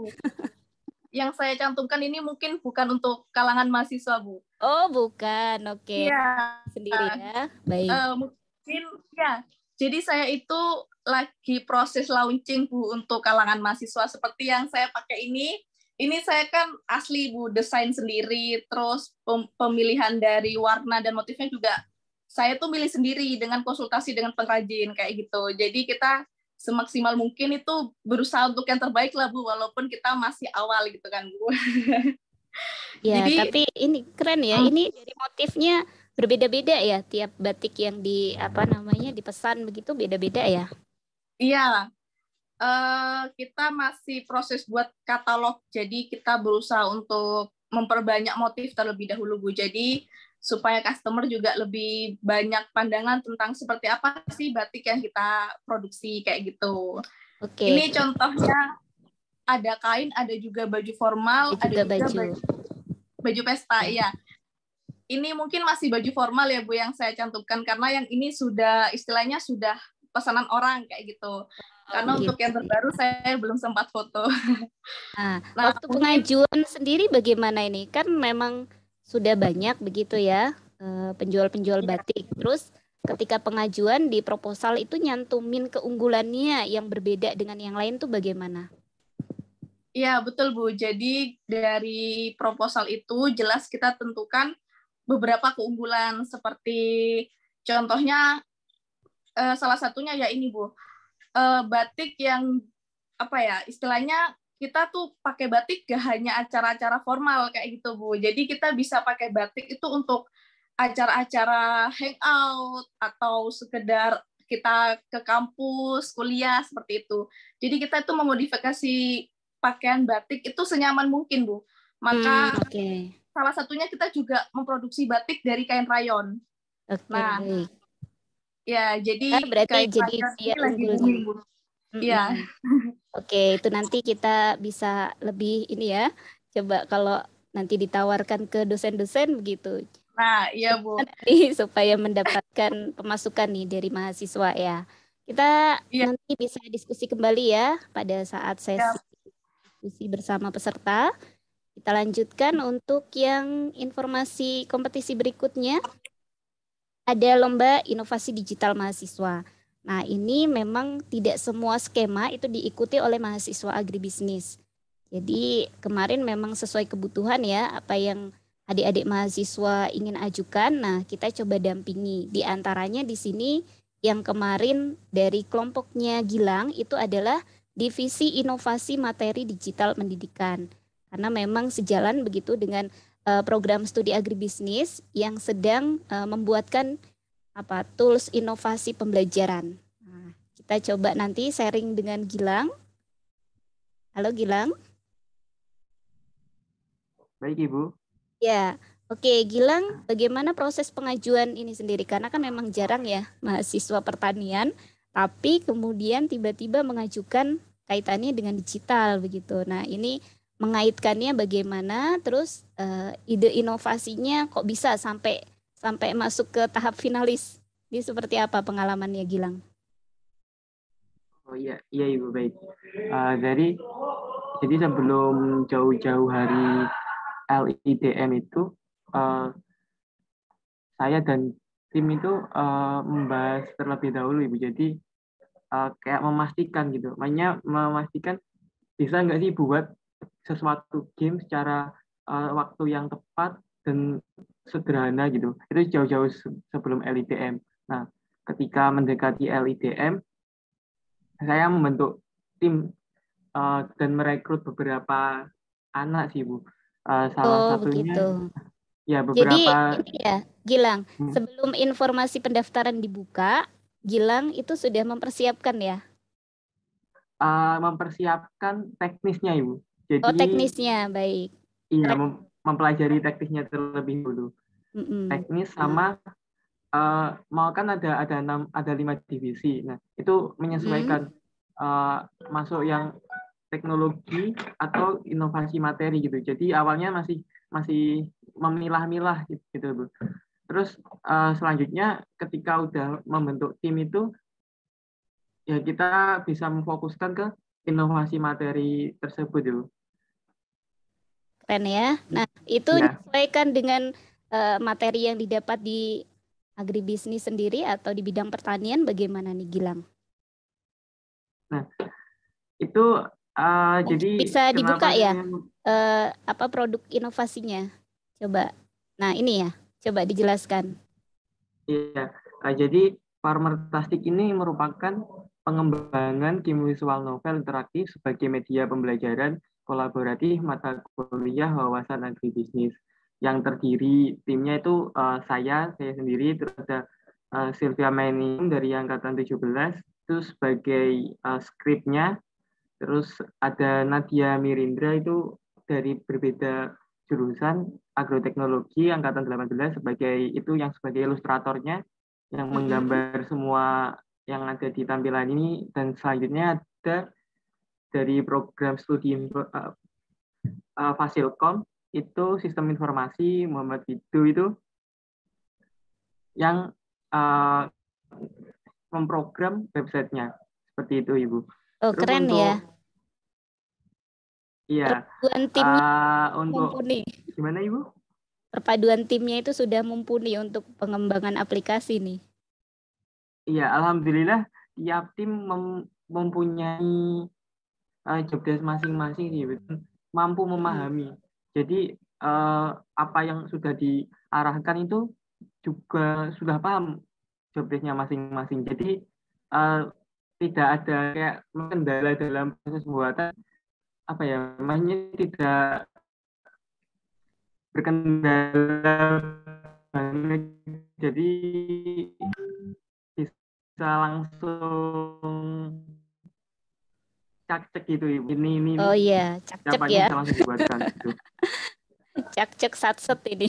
Yang saya cantumkan ini mungkin bukan untuk kalangan mahasiswa, Bu. Oh, bukan. Oke. Iya. Sendiri ya. Baik. Mungkin ya. Jadi saya itu lagi proses launching Bu untuk kalangan mahasiswa seperti yang saya pakai ini. Ini saya kan asli Bu, desain sendiri, terus pemilihan dari warna dan motifnya juga saya tuh milih sendiri dengan konsultasi dengan pengrajin kayak gitu. Jadi kita semaksimal mungkin itu berusaha untuk yang terbaik lah Bu, walaupun kita masih awal gitu kan Bu. Ya, jadi, tapi ini keren ya. Ini dari motifnya berbeda-beda ya, tiap batik yang dipesan begitu beda-beda ya. Iya. Kita masih proses buat katalog, jadi kita berusaha untuk memperbanyak motif terlebih dahulu Bu. Jadi supaya customer juga lebih banyak pandangan tentang seperti apa sih batik yang kita produksi kayak gitu. Oke. Ini contohnya ada kain, ada juga baju formal, ada juga baju pesta ya. Ini mungkin masih baju formal ya Bu yang saya cantumkan, karena yang ini sudah istilahnya sudah pesanan orang kayak gitu. Karena untuk yang terbaru saya belum sempat foto. Nah, waktu pengajuan sendiri bagaimana ini? Kan memang sudah banyak begitu ya penjual-penjual batik. Terus ketika pengajuan di proposal itu nyantumin keunggulannya yang berbeda dengan yang lain tuh bagaimana? Iya betul Bu. Jadi dari proposal itu jelas kita tentukan beberapa keunggulan seperti contohnya salah satunya ya ini Bu. Batik yang istilahnya kita tuh pakai batik gak hanya acara-acara formal kayak gitu Bu. Jadi kita bisa pakai batik itu untuk acara-acara hangout atau sekedar kita ke kampus, kuliah seperti itu. Jadi kita itu memodifikasi pakaian batik itu senyaman mungkin, Bu. Maka salah satunya kita juga memproduksi batik dari kain rayon. Nah, ya jadi berarti kain jadi rayon dia ini lagi booming, Bu. Iya. Oke, itu nanti kita bisa lebih ini ya. Coba kalau nanti ditawarkan ke dosen-dosen begitu. Nah, iya Bu. Supaya mendapatkan pemasukan nih dari mahasiswa ya. Kita nanti bisa diskusi kembali ya pada saat sesi diskusi bersama peserta. Kita lanjutkan untuk yang informasi kompetisi berikutnya. Ada lomba inovasi digital mahasiswa. Nah, ini memang tidak semua skema itu diikuti oleh mahasiswa agribisnis. Jadi kemarin memang sesuai kebutuhan ya, apa yang adik-adik mahasiswa ingin ajukan. Nah, kita coba dampingi. Di antaranya di sini yang kemarin dari kelompoknya Gilang itu adalah divisi inovasi materi digital pendidikan. Karena memang sejalan begitu dengan program studi agribisnis yang sedang membuatkan tools inovasi pembelajaran. Nah, kita coba nanti sharing dengan Gilang. Halo Gilang. Baik Ibu. Ya, oke Gilang, bagaimana proses pengajuan ini sendiri? Karena kan memang jarang ya mahasiswa pertanian, tapi kemudian tiba-tiba mengajukan kaitannya dengan digital begitu. Nah, ini mengaitkannya bagaimana? Terus ide inovasinya kok bisa sampai masuk ke tahap finalis? Ini seperti apa pengalamannya Gilang? Oh iya Ibu baik. Jadi sebelum jauh-jauh hari LIDM itu saya dan tim itu membahas terlebih dahulu Ibu. Jadi kayak memastikan gitu. Makanya memastikan bisa nggak sih buat sesuatu game secara waktu yang tepat dan sederhana gitu. Itu jauh-jauh sebelum LIDM. Nah, ketika mendekati LIDM, saya membentuk tim dan merekrut beberapa anak sih Bu. Salah satunya begitu. Ya beberapa. Jadi ini ya Gilang, sebelum informasi pendaftaran dibuka, Gilang itu sudah mempersiapkan ya? Mempersiapkan teknisnya Ibu. Jadi, teknisnya baik. Iya, mempelajari teknisnya terlebih dulu. Teknis sama mau kan ada 5 divisi. Nah, itu menyesuaikan masuk yang teknologi atau inovasi materi gitu. Jadi awalnya masih memilah-milah gitu Bu. Terus selanjutnya ketika udah membentuk tim itu ya kita bisa memfokuskan ke inovasi materi tersebut Bu. Keren ya. Nah, itu disesuaikan dengan materi yang didapat di agribisnis sendiri atau di bidang pertanian bagaimana nih Gilang? Nah, itu jadi bisa dibuka ya produk inovasinya. Coba. Nah, ini ya. Coba dijelaskan. Iya. Jadi Farmer Tastic ini merupakan pengembangan game visual novel interaktif sebagai media pembelajaran kolaboratif mata kuliah wawasan agribisnis yang terdiri timnya itu saya sendiri, terus ada Sylvia Mening dari angkatan 17 itu sebagai skripnya, terus ada Nadia Mirindra itu dari berbeda jurusan agroteknologi angkatan 18 sebagai ilustratornya yang menggambar semua yang ada di tampilan ini, dan selanjutnya ada dari program studi Fasilkom itu sistem informasi Muhammad Fidu itu yang memprogram websitenya seperti itu Ibu. Oh, terus keren ya. Iya. Perpaduan timnya mumpuni. Gimana Ibu? Perpaduan timnya itu sudah mumpuni untuk pengembangan aplikasi nih. Iya, alhamdulillah tiap tim mempunyai jobdesk masing-masing sih, mampu memahami. Jadi apa yang sudah diarahkan itu juga sudah paham jobdesknya masing-masing. Jadi tidak ada kayak kendala dalam proses pembuatan, namanya tidak berkendala banget. Jadi bisa langsung cak-cek gitu Ibu. Ini Oh iya, cak-cek siapanya ya. bisa langsung dibuatkan gitu. Cak-cek satset ini.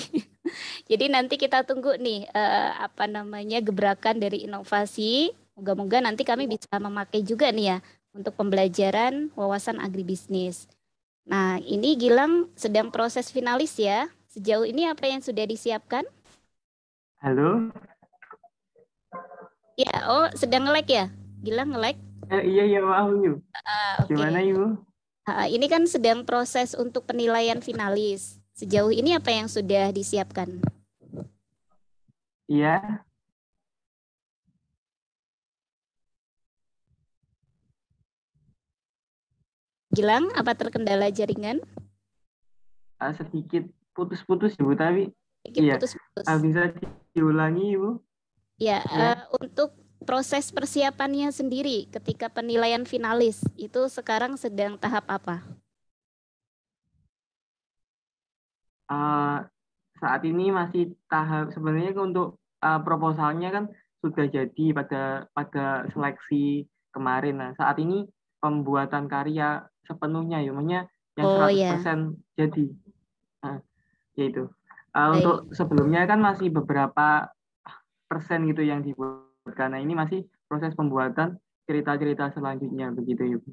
Jadi nanti kita tunggu nih apa namanya gebrakan dari inovasi. Moga-moga nanti kami bisa memakai juga nih ya untuk pembelajaran wawasan agribisnis. Nah, ini Gilang sedang proses finalis ya. Sejauh ini apa yang sudah disiapkan? Halo? Ya, oh sedang nge-lag ya? Gilang nge-lag? Iya maaf Ibu. Oke. Gimana Ibu? Ini kan sedang proses untuk penilaian finalis. Sejauh ini apa yang sudah disiapkan? Iya. Gilang, apa terkendala jaringan? Sedikit putus-putus Ibu, tapi Sedikit iya. putus-putus. Bisa diulangi Ibu? Ya, Ya. untuk proses persiapannya sendiri ketika penilaian finalis itu sekarang sedang tahap apa? Saat ini masih tahap sebenarnya untuk proposalnya kan sudah jadi pada seleksi kemarin. Nah, saat ini pembuatan karya sepenuhnya ya, maksudnya yang 100% jadi. Nah, yaitu. Untuk sebelumnya kan masih beberapa persen gitu yang dibuat. Karena ini masih proses pembuatan cerita-cerita selanjutnya begitu Ibu.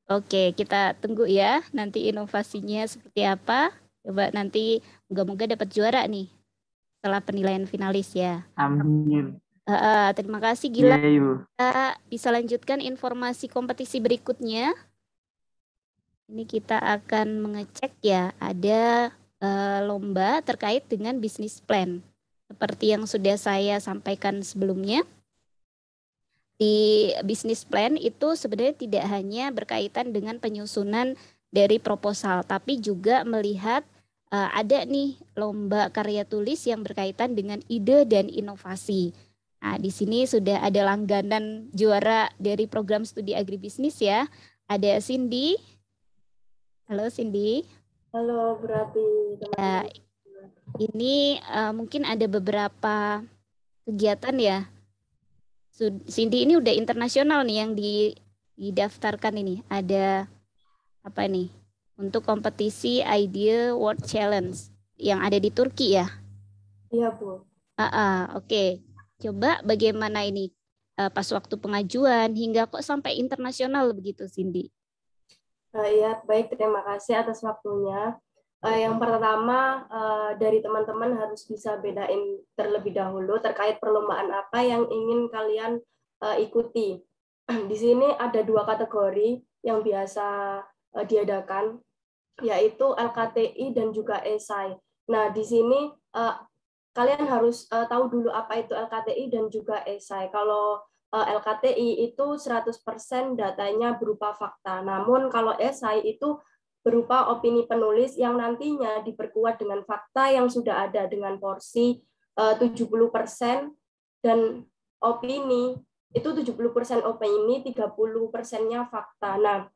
Oke, kita tunggu ya nanti inovasinya seperti apa. Coba nanti moga-moga dapat juara nih setelah penilaian finalis ya. Amin. Terima kasih Gilang. Iya, Ibu. Kita bisa lanjutkan informasi kompetisi berikutnya. Ini kita akan mengecek ya, ada lomba terkait dengan bisnis plan. Seperti yang sudah saya sampaikan sebelumnya, di bisnis plan itu sebenarnya tidak hanya berkaitan dengan penyusunan dari proposal, tapi juga melihat ada nih lomba karya tulis yang berkaitan dengan ide dan inovasi. Nah, di sini sudah ada langganan juara dari program studi agribisnis ya. Ada Cindy. Halo Cindy. Halo berarti ya, ini mungkin ada beberapa kegiatan ya. Cindy ini udah internasional nih yang didaftarkan ini. Ada apa nih? Untuk kompetisi Idea World Challenge yang ada di Turki ya? Iya Bu. Oke. Coba bagaimana ini pas waktu pengajuan hingga kok sampai internasional begitu Cindy? Iya baik, terima kasih atas waktunya. Yang pertama dari teman-teman harus bisa bedain terlebih dahulu terkait perlombaan apa yang ingin kalian ikuti. Di sini ada 2 kategori yang biasa diadakan, yaitu LKTI dan juga esai. Nah, di sini kalian harus tahu dulu apa itu LKTI dan juga esai. Kalau LKTI itu 100% datanya berupa fakta. Namun kalau esai itu berupa opini penulis yang nantinya diperkuat dengan fakta yang sudah ada dengan porsi 70% dan opini itu 70% opini, 30%-nya fakta. Nah,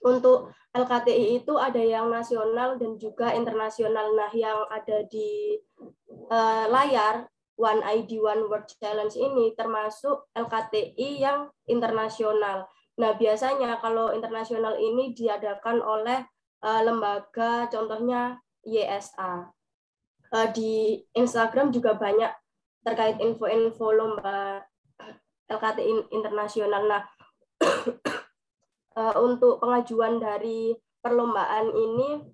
untuk LKTI itu ada yang nasional dan juga internasional. Nah, yang ada di layar One ID One World Challenge ini termasuk LKTI yang internasional. Nah, biasanya kalau internasional ini diadakan oleh lembaga, contohnya YSA. Di Instagram juga banyak terkait info-info lomba LKTI internasional. Nah, untuk pengajuan dari perlombaan ini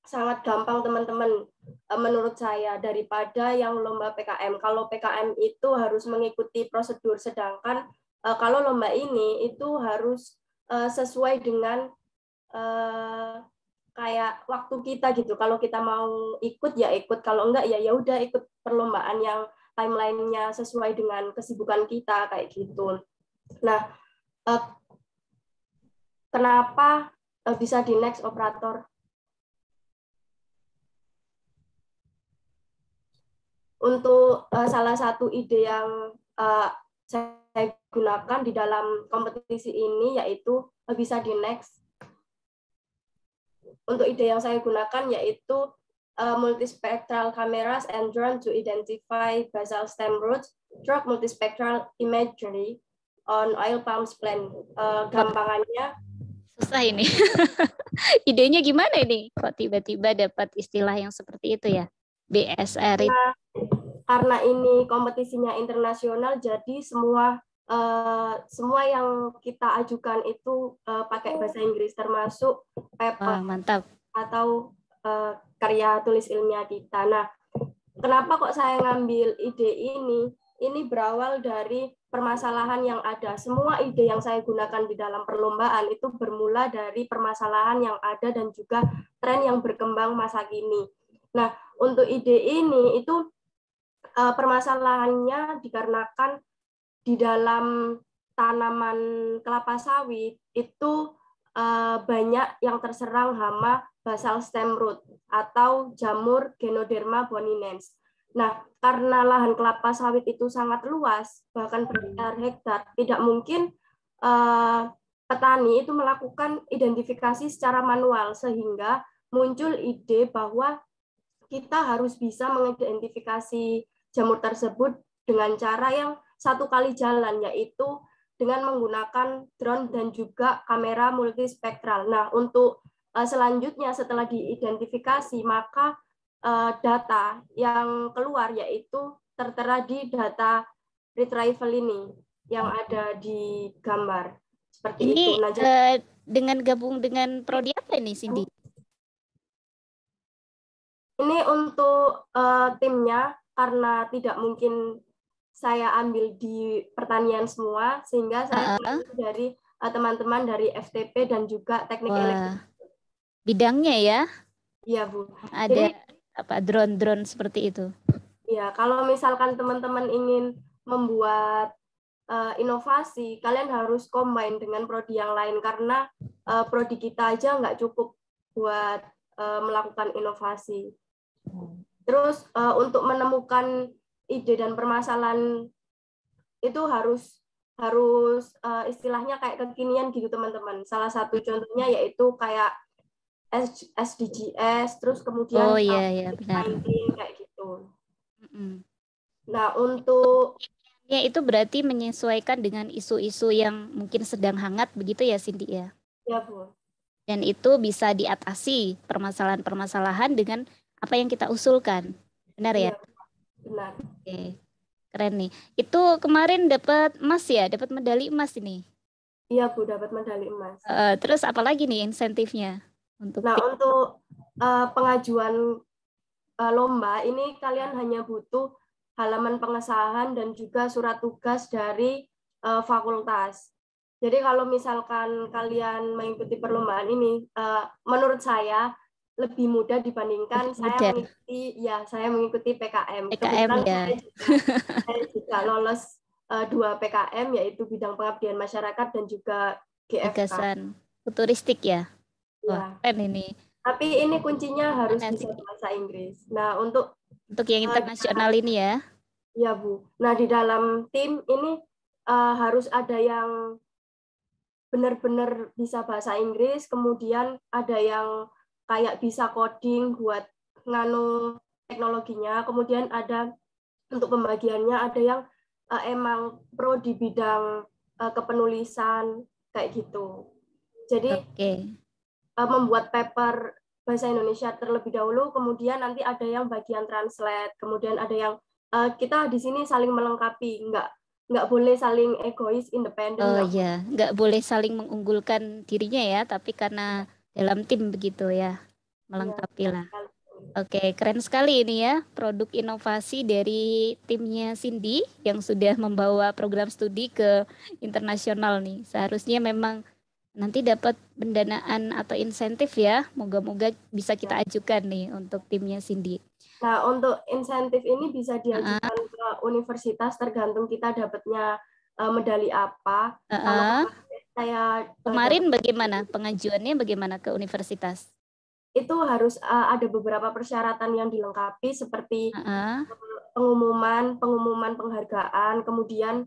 sangat gampang teman-teman menurut saya daripada yang lomba PKM. Kalau PKM itu harus mengikuti prosedur, sedangkan kalau lomba ini itu harus sesuai dengan kayak waktu kita gitu. Kalau kita mau ikut ya ikut, kalau enggak ya udah ikut perlombaan yang timeline-nya sesuai dengan kesibukan kita kayak gitu. Nah, kenapa bisa di next operator? Untuk salah satu ide yang saya gunakan di dalam kompetisi ini yaitu bisa di next. Untuk ide yang saya gunakan yaitu multispectral cameras and drone to identify basal stem roots, drug multispectral imagery on oil palm plant. Gampangannya susah ini. Idenya gimana ini? Kok tiba-tiba dapat istilah yang seperti itu ya? BSR itu. Karena ini kompetisinya internasional, jadi semua yang kita ajukan itu pakai bahasa Inggris, termasuk paper mantap. atau karya tulis ilmiah kita. Nah, kenapa kok saya ngambil ide ini? Ini berawal dari permasalahan yang ada. Semua ide yang saya gunakan di dalam perlombaan itu bermula dari permasalahan yang ada dan juga tren yang berkembang masa kini. Nah, untuk ide ini itu permasalahannya dikarenakan di dalam tanaman kelapa sawit itu banyak yang terserang hama basal stem root atau jamur Ganoderma boninens. Nah, karena lahan kelapa sawit itu sangat luas, bahkan berhektar-hektar, tidak mungkin petani itu melakukan identifikasi secara manual, sehingga muncul ide bahwa kita harus bisa mengidentifikasi jamur tersebut dengan cara yang satu kali jalan, yaitu dengan menggunakan drone dan juga kamera multispektral. Nah, untuk selanjutnya setelah diidentifikasi, maka data yang keluar yaitu tertera di data retrieval ini yang ada di gambar. Seperti ini, itu. Nah, dengan gabung dengan prodi apa ini, Cindy? Ini untuk timnya, karena tidak mungkin saya ambil di pertanian semua, sehingga saya dari teman-teman dari FTP dan juga teknik elektrik. Bidangnya ya? Iya, Bu. Ada drone-drone seperti itu? Iya, kalau misalkan teman-teman ingin membuat inovasi, kalian harus combine dengan prodi yang lain, karena prodi kita aja nggak cukup buat melakukan inovasi. Terus untuk menemukan ide dan permasalahan itu harus istilahnya kayak kekinian gitu, teman-teman. Salah satu contohnya yaitu kayak SDGs, terus kemudian benar. kayak gitu. Nah, untuk itu berarti menyesuaikan dengan isu-isu yang mungkin sedang hangat begitu ya, Cindy ya? Ya, Bu. Dan itu bisa diatasi permasalahan-permasalahan dengan apa yang kita usulkan. Benar ya? Benar. Oke. Keren nih. Itu kemarin dapat emas ya? Dapat medali emas ini? Iya, Bu, dapat medali emas. Terus apa lagi nih insentifnya? Untuk pengajuan lomba ini kalian hanya butuh halaman pengesahan dan juga surat tugas dari fakultas. Jadi kalau misalkan kalian mengikuti perlombaan ini, menurut saya lebih mudah dibandingkan saya mengikuti PKM. PKM ya. Saya juga lolos 2 PKM, yaitu bidang pengabdian masyarakat dan juga GFK. Gagasan futuristik ya. Wah, keren ini. Tapi ini kuncinya harus bisa bahasa Inggris. Nah, untuk yang internasional ini ya. Ya, Bu. Nah, di dalam tim ini harus ada yang benar-benar bisa bahasa Inggris, kemudian ada yang kayak bisa coding buat nganu teknologinya, kemudian ada untuk pembagiannya ada yang emang pro di bidang kepenulisan kayak gitu. Jadi membuat paper bahasa Indonesia terlebih dahulu, kemudian nanti ada yang bagian translate, kemudian ada yang kita di sini saling melengkapi, nggak boleh saling egois, independen. Nggak boleh saling mengunggulkan dirinya ya, tapi karena dalam tim begitu ya, melengkapi lah. Oke, keren sekali ini ya, produk inovasi dari timnya Cindy yang sudah membawa program studi ke internasional nih. Seharusnya memang nanti dapat pendanaan atau insentif ya, moga-moga bisa kita ajukan nih untuk timnya Cindy. Nah, untuk insentif ini bisa diajukan ke universitas tergantung kita dapatnya medali apa. Kalau kemarin bagaimana pengajuannya, bagaimana ke universitas? Itu harus ada beberapa persyaratan yang dilengkapi seperti pengumuman penghargaan, kemudian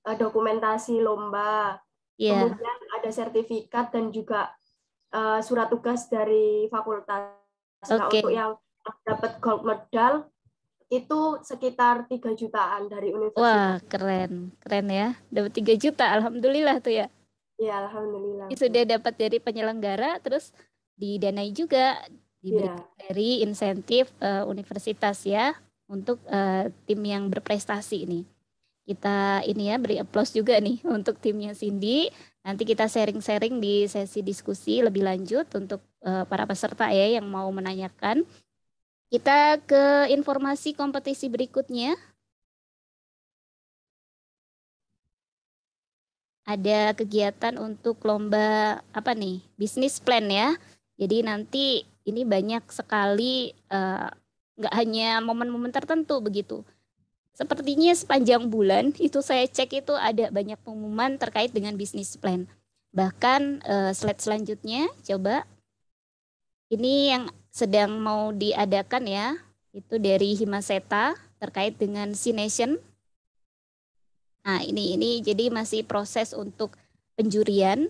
dokumentasi lomba, kemudian ada sertifikat dan juga surat tugas dari fakultas. Nah, untuk yang dapat gold medal itu sekitar 3 jutaan dari universitas. Wah, keren ya. Dapat 3 juta, alhamdulillah tuh ya. Ya, alhamdulillah. Ini sudah dapat dari penyelenggara, terus didanai juga diberikan dari insentif universitas ya untuk tim yang berprestasi ini. Kita ini ya beri aplaus juga nih untuk timnya Cindy. Nanti kita sharing-sharing di sesi diskusi lebih lanjut untuk para peserta ya yang mau menanyakan. Kita ke informasi kompetisi berikutnya. Ada kegiatan untuk lomba apa nih? Bisnis plan ya. Jadi nanti ini banyak sekali nggak hanya momen-momen tertentu begitu. Sepertinya sepanjang bulan itu saya cek itu ada banyak pengumuman terkait dengan bisnis plan. Bahkan slide selanjutnya coba. Ini yang sedang mau diadakan ya, itu dari Himaseta terkait dengan C-Nation. Nah ini jadi masih proses untuk penjurian.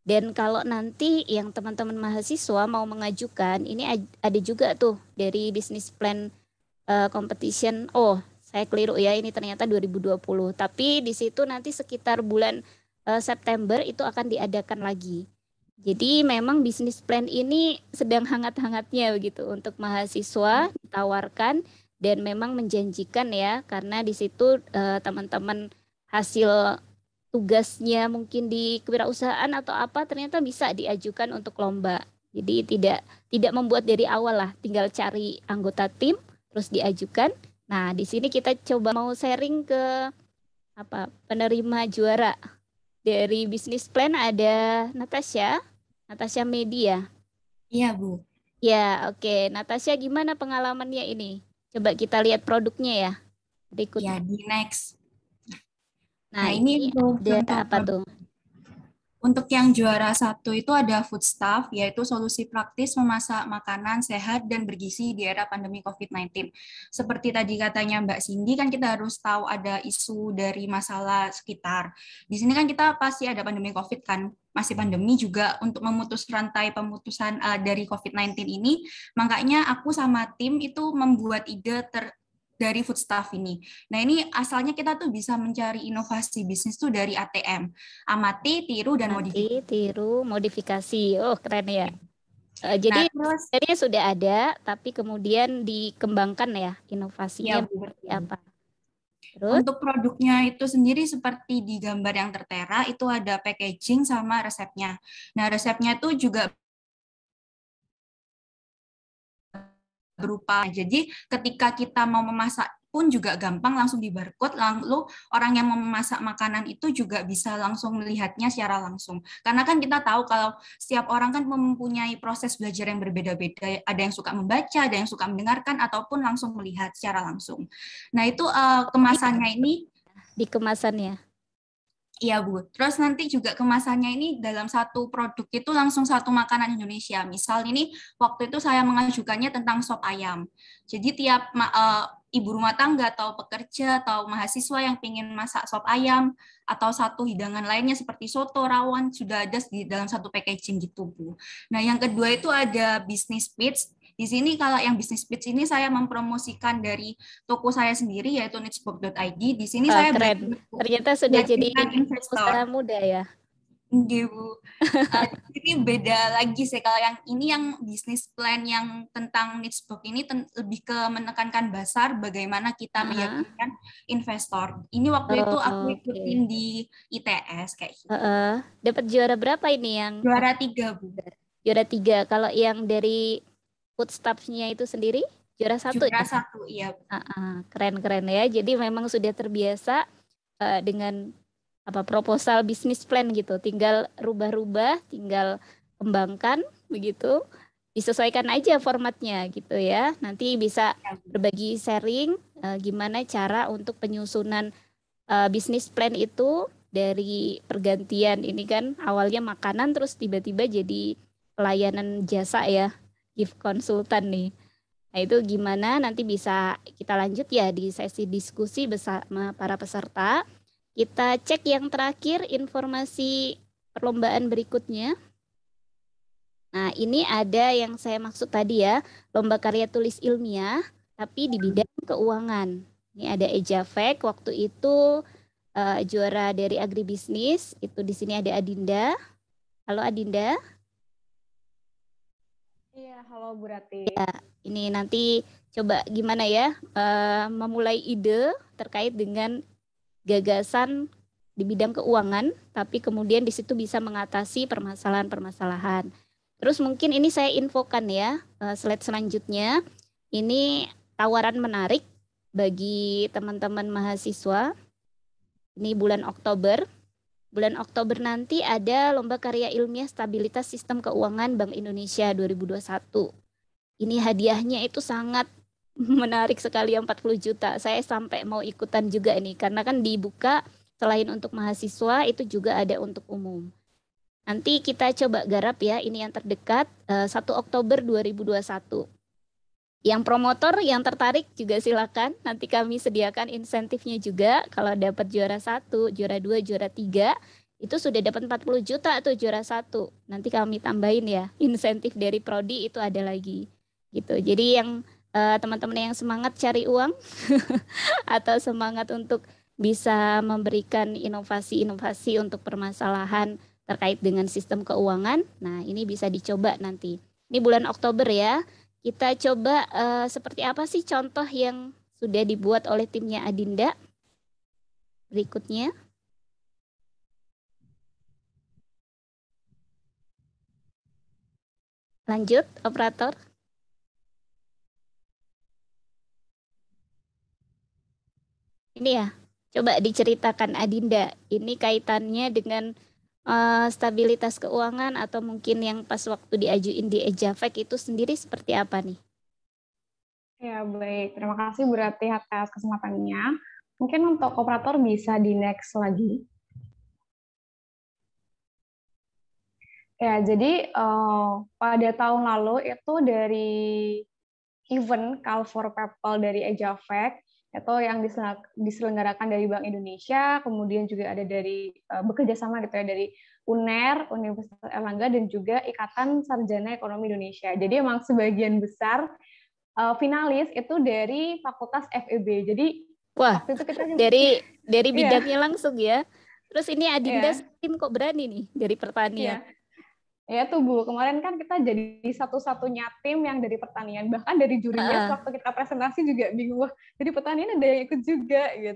Dan kalau nanti yang teman-teman mahasiswa mau mengajukan, ini ada juga tuh dari Business Plan Competition. Oh, saya keliru ya, ini ternyata 2020. Tapi di situ nanti sekitar bulan September itu akan diadakan lagi. Jadi memang bisnis plan ini sedang hangat-hangatnya begitu untuk mahasiswa ditawarkan dan memang menjanjikan ya, karena di situ teman-teman hasil tugasnya mungkin di kewirausahaan atau apa ternyata bisa diajukan untuk lomba. Jadi tidak membuat dari awal lah, tinggal cari anggota tim terus diajukan. Nah, di sini kita coba mau sharing ke penerima juara dari bisnis plan. Ada Natasha Media. Iya, Bu. Ya, oke. Natasha, gimana pengalamannya ini? Coba kita lihat produknya ya. Berikut. Ya, di next. Nah, ini ada apa tuh? Untuk yang juara 1 itu ada food staff, yaitu solusi praktis memasak makanan sehat dan bergizi di era pandemi COVID-19. Seperti tadi katanya Mbak Cindy, kan kita harus tahu ada isu dari masalah sekitar. Di sini kan kita pasti ada pandemi COVID kan, masih pandemi juga untuk memutus rantai pemutusan dari COVID-19 ini. Makanya aku sama tim itu membuat ide dari food staff ini. Nah, ini asalnya kita tuh bisa mencari inovasi bisnis tuh dari ATM. Amati, tiru, dan modifikasi. Tiru, modifikasi. Oh, keren ya. Jadi sebenarnya sudah ada, tapi kemudian dikembangkan ya inovasinya seperti apa. Terus? Untuk produknya itu sendiri seperti di gambar yang tertera, itu ada packaging sama resepnya. Nah, resepnya itu juga berupa, jadi ketika kita mau memasak pun juga gampang, langsung di barcode, lalu orang yang mau memasak makanan itu juga bisa langsung melihatnya secara langsung. Karena kan kita tahu kalau setiap orang kan mempunyai proses belajar yang berbeda-beda, ada yang suka membaca, ada yang suka mendengarkan, ataupun langsung melihat secara langsung. Nah itu kemasannya ini. Di kemasannya. Iya Bu, terus nanti juga kemasannya ini dalam satu produk itu langsung satu makanan Indonesia. Misal ini waktu itu saya mengajukannya tentang sop ayam. Jadi tiap ibu rumah tangga atau pekerja atau mahasiswa yang ingin masak sop ayam atau satu hidangan lainnya seperti soto, rawon sudah ada di dalam satu packaging gitu Bu. Nah yang kedua itu ada business pitch. Di sini kalau yang bisnis pitch ini saya mempromosikan dari toko saya sendiri yaitu nichebook.id. Di sini saya keren. Ternyata sudah jadi usaha muda ya. Iya Bu. Ini beda lagi sih kalau yang ini yang bisnis plan yang tentang nichebook ini lebih ke menekankan pasar, bagaimana kita meyakinkan investor. Ini waktu itu aku ikutin di ITS kayak gitu. Dapat juara berapa ini yang? Juara 3 Bu. Juara 3. Kalau yang dari food staff-nya itu sendiri juara 1 juara ya? 1 iya. Keren ya. Jadi memang sudah terbiasa dengan proposal bisnis plan gitu. Tinggal rubah-rubah, tinggal kembangkan begitu. Disesuaikan aja formatnya gitu ya. Nanti bisa berbagi sharing gimana cara untuk penyusunan bisnis plan itu dari pergantian ini kan awalnya makanan terus tiba-tiba jadi pelayanan jasa ya. Gift konsultan nih. Nah itu gimana nanti bisa kita lanjut ya di sesi diskusi bersama para peserta. Kita cek yang terakhir informasi perlombaan berikutnya. Nah, ini ada yang saya maksud tadi ya, lomba karya tulis ilmiah, tapi di bidang keuangan. Ini ada Ejafek, waktu itu juara dari agribisnis, itu di sini ada Adinda. Halo Adinda. Iya, halo Bu Rati. Ya, ini nanti coba gimana ya, memulai ide terkait dengan gagasan di bidang keuangan, tapi kemudian di situ bisa mengatasi permasalahan-permasalahan. Terus mungkin ini saya infokan ya, slide selanjutnya. Ini tawaran menarik bagi teman-teman mahasiswa. Ini bulan Oktober. Bulan Oktober nanti ada Lomba Karya Ilmiah Stabilitas Sistem Keuangan Bank Indonesia 2021. Ini hadiahnya itu sangat menarik sekali, 40 juta. Saya sampai mau ikutan juga nih, karena kan dibuka selain untuk mahasiswa, itu juga ada untuk umum. Nanti kita coba garap ya, ini yang terdekat 1 Oktober 2021. Yang promotor yang tertarik juga silakan, nanti kami sediakan insentifnya juga. Kalau dapat juara 1, juara 2, juara 3, itu sudah dapat 40 juta atau juara 1. Nanti kami tambahin ya, insentif dari prodi itu ada lagi. Gitu. Jadi yang teman-teman yang semangat cari uang atau semangat untuk bisa memberikan inovasi-inovasi untuk permasalahan terkait dengan sistem keuangan. Nah, ini bisa dicoba nanti. Ini bulan Oktober ya. Kita coba seperti apa sih contoh yang sudah dibuat oleh timnya Adinda. Berikutnya. Lanjut, operator. Ini ya, coba diceritakan Adinda. Ini kaitannya dengan stabilitas keuangan atau mungkin yang pas waktu diajuin di Ejafek itu sendiri seperti apa nih? Ya, baik. Terima kasih Bu Rati atas kesempatannya. Mungkin untuk operator bisa di next lagi. Ya, jadi pada tahun lalu itu dari event Call for People dari Ejafek, itu yang diselenggarakan dari Bank Indonesia, kemudian juga ada dari bekerja sama gitu ya dari UNER, Universitas Erlangga, dan juga Ikatan Sarjana Ekonomi Indonesia. Jadi emang sebagian besar finalis itu dari Fakultas FEB. Jadi wah, waktu itu kita dari bidangnya langsung ya. Terus ini Adinda tim kok berani nih dari pertanian. Ya tuh Bu, kemarin kan kita jadi satu-satunya tim yang dari pertanian. Bahkan dari jurinya waktu kita presentasi juga bingung, wah jadi pertanian ada yang ikut juga gitu.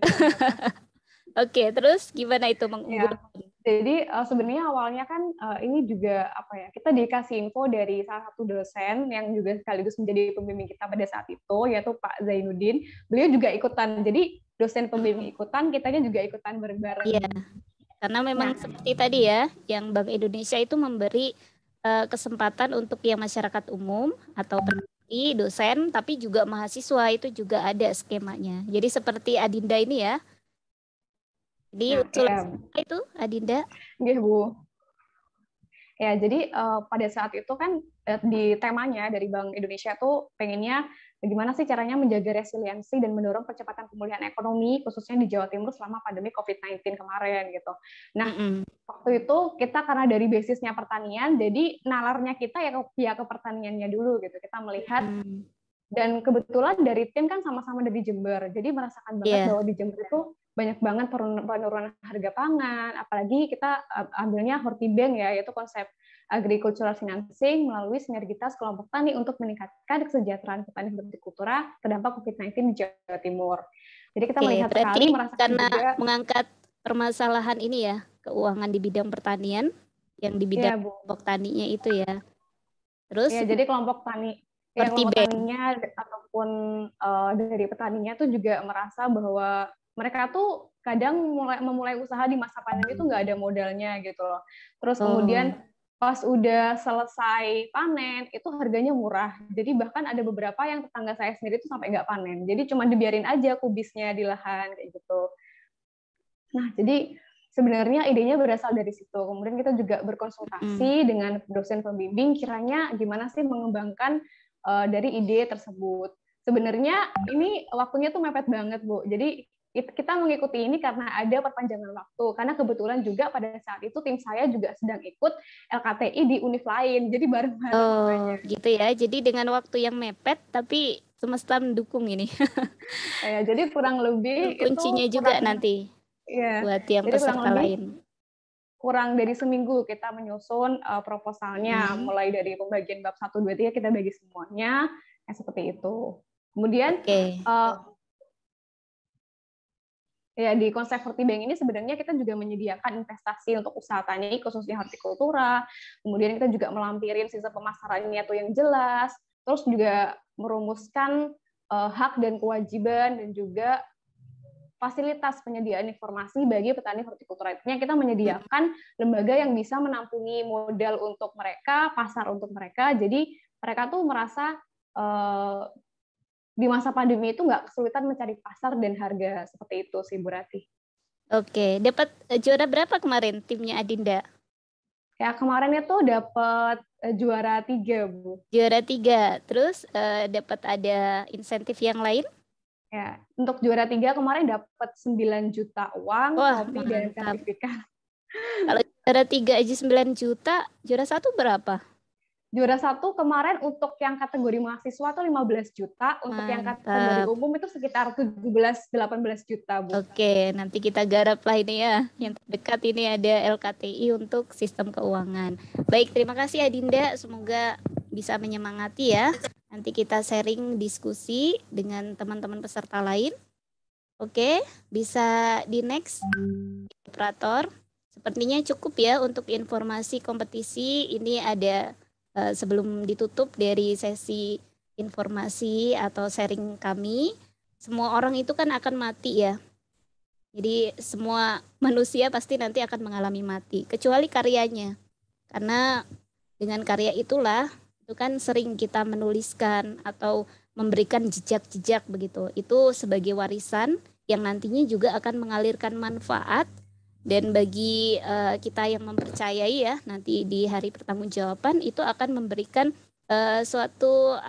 Oke, terus gimana itu mengunggulkan? Jadi sebenarnya awalnya kan ini juga apa ya, kita dikasih info dari salah satu dosen yang juga sekaligus menjadi pembimbing kita pada saat itu, yaitu Pak Zainuddin. Beliau juga ikutan, jadi dosen pembimbing ikutan, kitanya juga ikutan bareng-bareng. Iya. Karena memang seperti tadi ya, yang Bank Indonesia itu memberi kesempatan untuk yang masyarakat umum atau peneliti, dosen, tapi juga mahasiswa itu juga ada skemanya. Jadi seperti Adinda ini ya. Jadi itu Adinda. Iya Bu. Ya, jadi pada saat itu kan di temanya dari Bank Indonesia tuh pengennya bagaimana sih caranya menjaga resiliensi dan mendorong percepatan pemulihan ekonomi khususnya di Jawa Timur selama pandemi COVID-19 kemarin gitu. Nah, waktu itu kita karena dari basisnya pertanian, jadi nalarnya kita ya ke pertaniannya dulu gitu. Kita melihat dan kebetulan dari tim kan sama-sama dari Jember. Jadi merasakan banget bahwa di Jember itu banyak banget penurunan harga pangan, apalagi kita ambilnya Hortibank ya, yaitu konsep agricultural financing melalui sinergitas kelompok tani untuk meningkatkan kesejahteraan petani hortikultura terdampak COVID-19 di Jawa Timur. Jadi kita melihat sekali, merasakan karena juga mengangkat permasalahan ini ya, keuangan di bidang pertanian, yang di bidang kelompok taninya itu ya. Terus ya, jadi kelompok tani kelompok taninya ataupun dari petaninya tuh juga merasa bahwa mereka tuh kadang memulai usaha di masa pandemi itu nggak ada modalnya gitu loh. Terus kemudian pas udah selesai panen itu harganya murah. Jadi bahkan ada beberapa yang tetangga saya sendiri itu sampai nggak panen. Jadi cuma dibiarin aja kubisnya di lahan kayak gitu. Nah, jadi sebenarnya idenya berasal dari situ. Kemudian kita juga berkonsultasi dengan dosen pembimbing kiranya gimana sih mengembangkan dari ide tersebut. Sebenarnya ini waktunya tuh mepet banget, Bu. Jadi kita mengikuti ini karena ada perpanjangan waktu. Karena kebetulan juga pada saat itu tim saya juga sedang ikut LKTI di univ lain. Jadi bareng-bareng. Oh, gitu ya. Jadi dengan waktu yang mepet, tapi semesta mendukung ini. Ya, jadi kurang lebih kuncinya itu juga nanti ya, buat yang jadi peserta lain. Kurang dari seminggu kita menyusun proposalnya, mulai dari pembagian bab 1, 2, 3 kita bagi semuanya, seperti itu. Kemudian ya di konsep Hortibank ini sebenarnya kita juga menyediakan investasi untuk usaha tani khususnya hortikultura. Kemudian kita juga melampirin sistem pemasarannya tuh yang jelas. Terus juga merumuskan hak dan kewajiban dan juga fasilitas penyediaan informasi bagi petani hortikultura. Artinya kita menyediakan lembaga yang bisa menampungi modal untuk mereka, pasar untuk mereka. Jadi mereka tuh merasa di masa pandemi itu nggak kesulitan mencari pasar dan harga, seperti itu sih Bu Rati. Oke, dapat juara berapa kemarin timnya Adinda? Ya kemarin itu dapat juara 3 Bu. Juara 3, terus dapat ada insentif yang lain? Ya, untuk juara 3 kemarin dapat 9 juta uang, kopi dan sertifikat. Kalau juara 3 aja 9 juta, juara 1 berapa? Juara 1 kemarin untuk yang kategori mahasiswa tuh 15 juta, untuk yang kategori umum itu sekitar 17-18 juta, Bu. Oke, nanti kita garap lah ini ya. Yang terdekat ini ada LKTI untuk sistem keuangan. Baik, terima kasih Adinda, semoga bisa menyemangati ya. Nanti kita sharing diskusi dengan teman-teman peserta lain. Oke, bisa di next operator. Sepertinya cukup ya untuk informasi kompetisi. Ini ada sebelum ditutup dari sesi informasi atau sharing kami, semua orang itu kan akan mati ya. Jadi semua manusia pasti nanti akan mengalami mati, kecuali karyanya. Karena dengan karya itulah, itu kan sering kita menuliskan atau memberikan jejak-jejak begitu. Itu sebagai warisan yang nantinya juga akan mengalirkan manfaat. Dan bagi kita yang mempercayai ya, nanti di hari pertanggungjawaban itu akan memberikan suatu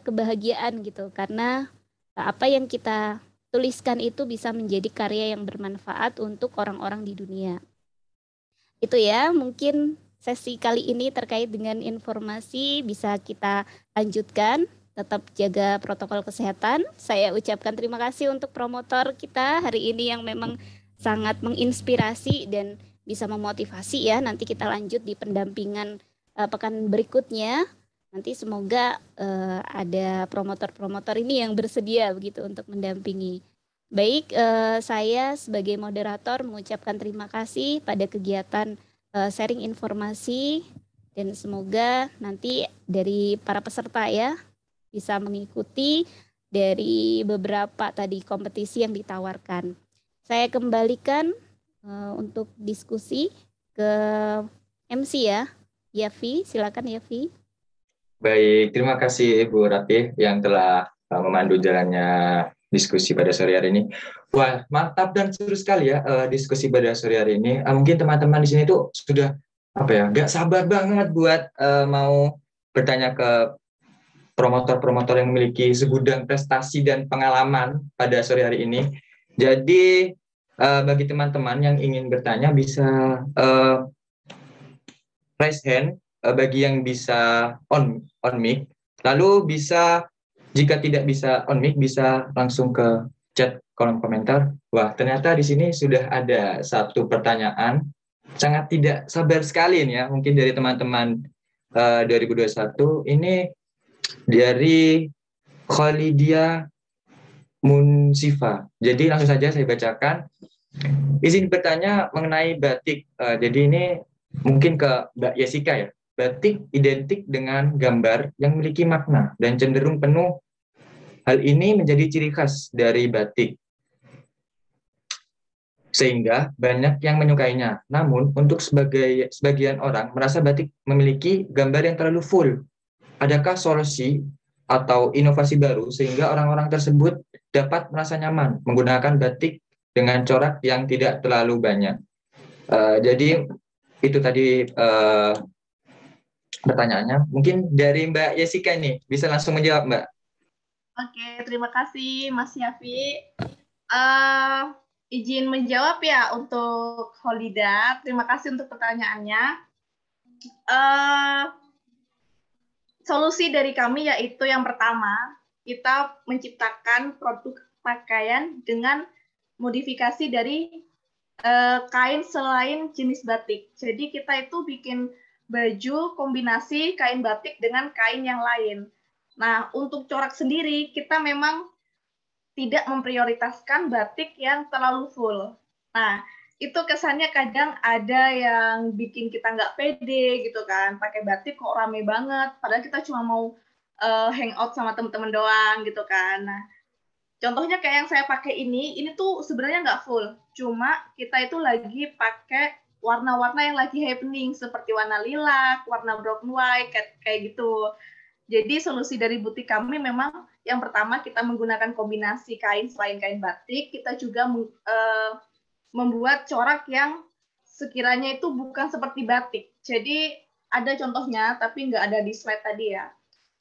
kebahagiaan gitu, karena apa yang kita tuliskan itu bisa menjadi karya yang bermanfaat untuk orang-orang di dunia. Itu ya, mungkin sesi kali ini terkait dengan informasi bisa kita lanjutkan. Tetap jaga protokol kesehatan. Saya ucapkan terima kasih untuk promotor kita hari ini yang memang sangat menginspirasi dan bisa memotivasi ya. Nanti kita lanjut di pendampingan pekan berikutnya. Nanti semoga ada promotor-promotor ini yang bersedia begitu untuk mendampingi. Baik, saya sebagai moderator mengucapkan terima kasih pada kegiatan sharing informasi dan semoga nanti dari para peserta ya bisa mengikuti dari beberapa tadi kompetisi yang ditawarkan. Saya kembalikan untuk diskusi ke MC ya, Yafi, silakan Yafi. Baik, terima kasih Ibu Ratih yang telah memandu jalannya diskusi pada sore hari ini. Wah, mantap dan seru sekali ya diskusi pada sore hari ini. Mungkin teman-teman di sini tuh sudah nggak sabar banget buat mau bertanya ke promotor-promotor yang memiliki segudang prestasi dan pengalaman pada sore hari ini. Jadi bagi teman-teman yang ingin bertanya bisa raise hand, bagi yang bisa on mic, lalu bisa jika tidak bisa on mic bisa langsung ke chat kolom komentar. Wah, ternyata di sini sudah ada satu pertanyaan sangat tidak sabar sekali nih ya, mungkin dari teman-teman 2021 ini dari Khalidia Munsifa. Jadi langsung saja saya bacakan. Izin bertanya mengenai batik. Jadi ini mungkin ke Mbak Jessica ya. Batik identik dengan gambar yang memiliki makna dan cenderung penuh. Hal ini menjadi ciri khas dari batik. Sehingga banyak yang menyukainya. Namun untuk sebagian orang merasa batik memiliki gambar yang terlalu full. Adakah solusi atau inovasi baru sehingga orang-orang tersebut dapat merasa nyaman menggunakan batik dengan corak yang tidak terlalu banyak? Jadi itu tadi pertanyaannya. Mungkin dari Mbak Jessica ini bisa langsung menjawab, Mbak. Oke, terima kasih Mas Yafi. Izin menjawab ya untuk Kholida. Terima kasih untuk pertanyaannya. Solusi dari kami yaitu yang pertama, kita menciptakan produk pakaian dengan modifikasi dari kain selain jenis batik. Jadi kita itu bikin baju kombinasi kain batik dengan kain yang lain. Nah, untuk corak sendiri, kita memang tidak memprioritaskan batik yang terlalu full. Nah, itu kesannya kadang ada yang bikin kita nggak pede gitu kan, pakai batik kok rame banget, padahal kita cuma mau hangout sama teman-teman doang gitu kan. Nah, contohnya kayak yang saya pakai ini tuh sebenarnya nggak full, cuma kita itu lagi pakai warna-warna yang lagi happening, seperti warna lilac, warna brown white, kayak gitu. Jadi solusi dari butik kami memang yang pertama kita menggunakan kombinasi kain selain kain batik, kita juga membuat corak yang sekiranya itu bukan seperti batik. Jadi ada contohnya, tapi nggak ada di slide tadi ya.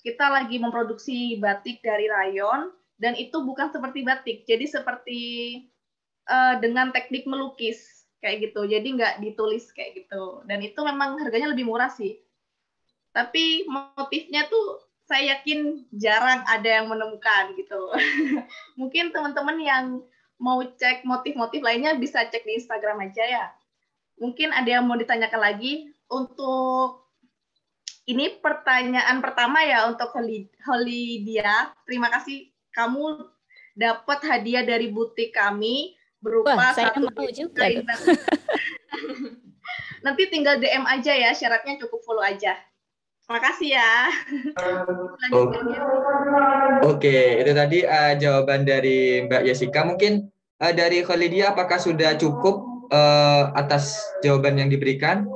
Kita lagi memproduksi batik dari rayon, dan itu bukan seperti batik. Jadi seperti dengan teknik melukis, kayak gitu. Jadi nggak ditulis kayak gitu. Dan itu memang harganya lebih murah sih. Tapi motifnya tuh saya yakin jarang ada yang menemukan gitu. Mungkin teman-teman yang mau cek motif-motif lainnya bisa cek di Instagram aja ya. Mungkin ada yang mau ditanyakan lagi. Untuk ini pertanyaan pertama ya untuk Holidia. Terima kasih kamu dapat hadiah dari butik kami berupa saya satu mau juga. Nanti tinggal DM aja ya, syaratnya cukup follow aja. Makasih ya. Oke, itu tadi jawaban dari Mbak Jessica. Mungkin dari Kholidia, apakah sudah cukup atas jawaban yang diberikan?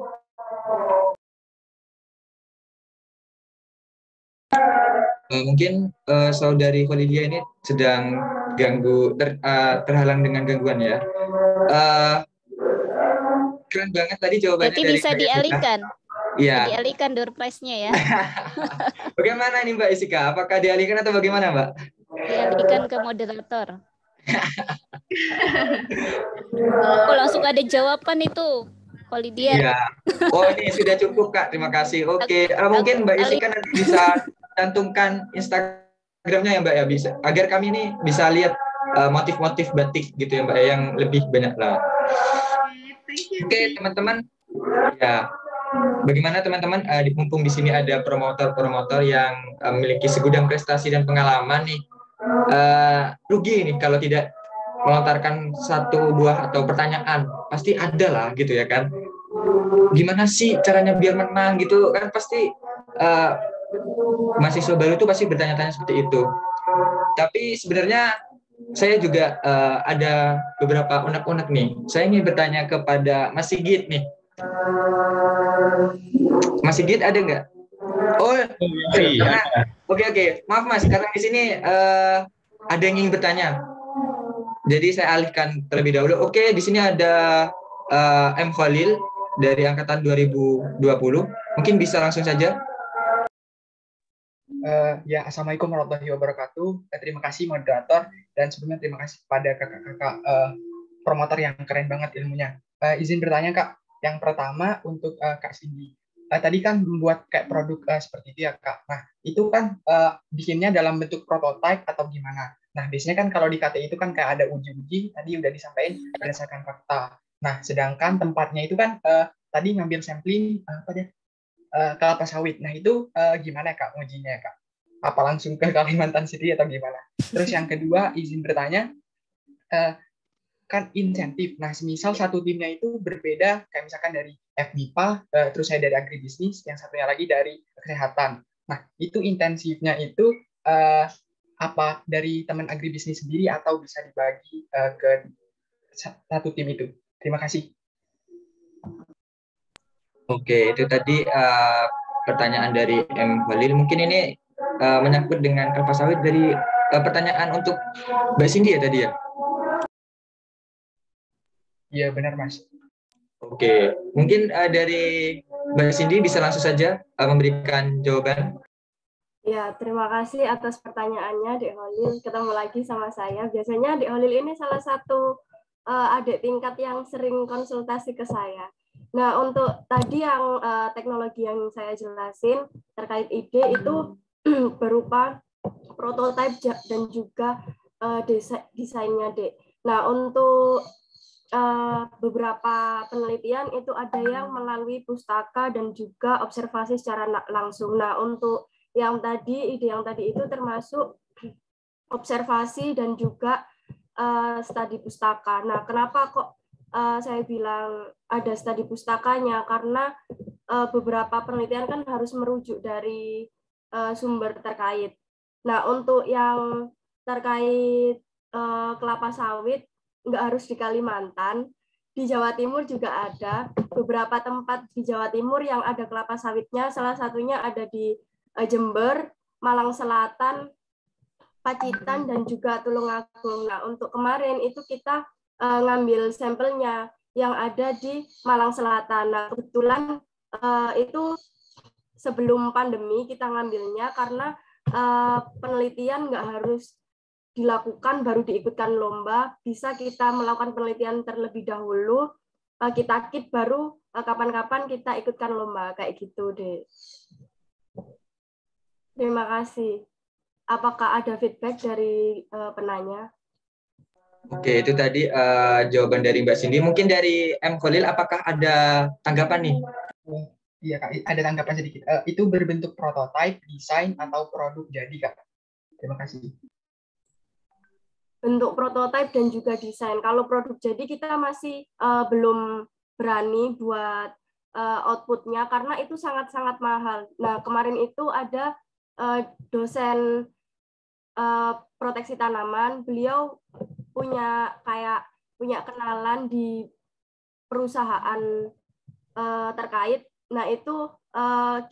Mungkin saudari Kholidia ini sedang terhalang dengan gangguan ya. Keren banget tadi jawabannya. Berarti dari bisa Mbak dialihkan. Iya. Dialihkan door prize-nya ya. Bagaimana ini Mbak Jessica? Apakah dialihkan atau bagaimana Mbak? Dialihkan ke moderator. Oh, langsung ada jawaban itu. Kholidia. Iya. Oh, ini sudah cukup Kak. Terima kasih. Oke. Mungkin Mbak Jessica nanti bisa cantumkan Instagramnya ya Mbak ya, bisa agar kami ini bisa lihat motif-motif batik gitu ya Mbak yang lebih banyak lah. Oke teman-teman. Ya. Bagaimana teman-teman, mumpung di sini ada promotor-promotor yang memiliki segudang prestasi dan pengalaman nih, rugi nih kalau tidak melontarkan satu buah atau pertanyaan, pasti ada lah gitu ya kan. Gimana sih caranya biar menang gitu kan, pasti mahasiswa baru itu pasti bertanya-tanya seperti itu. Tapi sebenarnya saya juga ada beberapa unek-unek nih. Saya ingin bertanya kepada Mas Sigit nih. Mas Sigit ada nggak? Oh, iya. Oke. Maaf Mas, karena di sini ada yang ingin bertanya. Jadi saya alihkan terlebih dahulu. Oke, di sini ada M. Khalil dari angkatan 2020. Mungkin bisa langsung saja. Ya, Assalamualaikum warahmatullahi wabarakatuh. Terima kasih moderator, dan sebelumnya terima kasih kepada kakak-kakak promotor yang keren banget ilmunya. Izin bertanya Kak, yang pertama untuk Kak Cindy. Tadi kan membuat kayak produk seperti itu ya Kak. Nah, itu kan bikinnya dalam bentuk prototype atau gimana? Nah, biasanya kan kalau di KTI itu kan kayak ada uji-uji, tadi udah disampaikan berdasarkan fakta. Nah, sedangkan tempatnya itu kan tadi ngambil sampling kelapa sawit. Nah, itu gimana Kak ujinya Kak? Apa langsung ke Kalimantan City atau gimana? Terus yang kedua, izin bertanya, kan insentif. Nah, semisal satu timnya itu berbeda, kayak misalkan dari FMIPA, terus saya dari agribisnis, yang satunya lagi dari kesehatan. Nah, itu intensifnya itu apa dari teman agribisnis sendiri atau bisa dibagi ke satu tim itu? Terima kasih. Oke, itu tadi pertanyaan dari M. Khalil. Mungkin ini menyangkut dengan kelapa sawit dari pertanyaan untuk Mbak Cindy ya tadi ya? Iya, benar Mas. Oke, mungkin dari Mbak Cindy bisa langsung saja memberikan jawaban. Ya, terima kasih atas pertanyaannya, Dek Holil. Ketemu lagi sama saya. Biasanya Dek Holil ini salah satu adik tingkat yang sering konsultasi ke saya. Nah, untuk tadi yang teknologi yang saya jelasin terkait ide itu berupa prototipe dan juga desainnya, Dek. Nah, untuk beberapa penelitian itu ada yang melalui pustaka dan juga observasi secara langsung. Nah, untuk ide yang tadi itu termasuk observasi dan juga studi pustaka. Nah, kenapa kok saya bilang ada studi pustakanya? Karena beberapa penelitian kan harus merujuk dari sumber terkait. Nah, untuk yang terkait kelapa sawit, nggak harus di Kalimantan, di Jawa Timur juga ada beberapa tempat di Jawa Timur yang ada kelapa sawitnya. Salah satunya ada di Jember, Malang Selatan, Pacitan, dan juga Tulungagung. Nah, untuk kemarin itu kita ngambil sampelnya yang ada di Malang Selatan. Nah, kebetulan itu sebelum pandemi kita ngambilnya karena penelitian nggak harus dilakukan baru diikutkan lomba, bisa kita melakukan penelitian terlebih dahulu, kita kit baru kapan-kapan kita ikutkan lomba, kayak gitu deh. Terima kasih. Apakah ada feedback dari penanya? Oke, itu tadi jawaban dari Mbak Cindy. Mungkin dari M. Khalil, apakah ada tanggapan nih? Iya Kak, ada tanggapan sedikit. Itu berbentuk prototipe, desain, atau produk jadi Kak? Terima kasih. Bentuk prototipe dan juga desain. Kalau produk jadi kita masih belum berani buat outputnya karena itu sangat-sangat mahal. Nah, kemarin itu ada dosen proteksi tanaman, beliau punya kenalan di perusahaan terkait. Nah, itu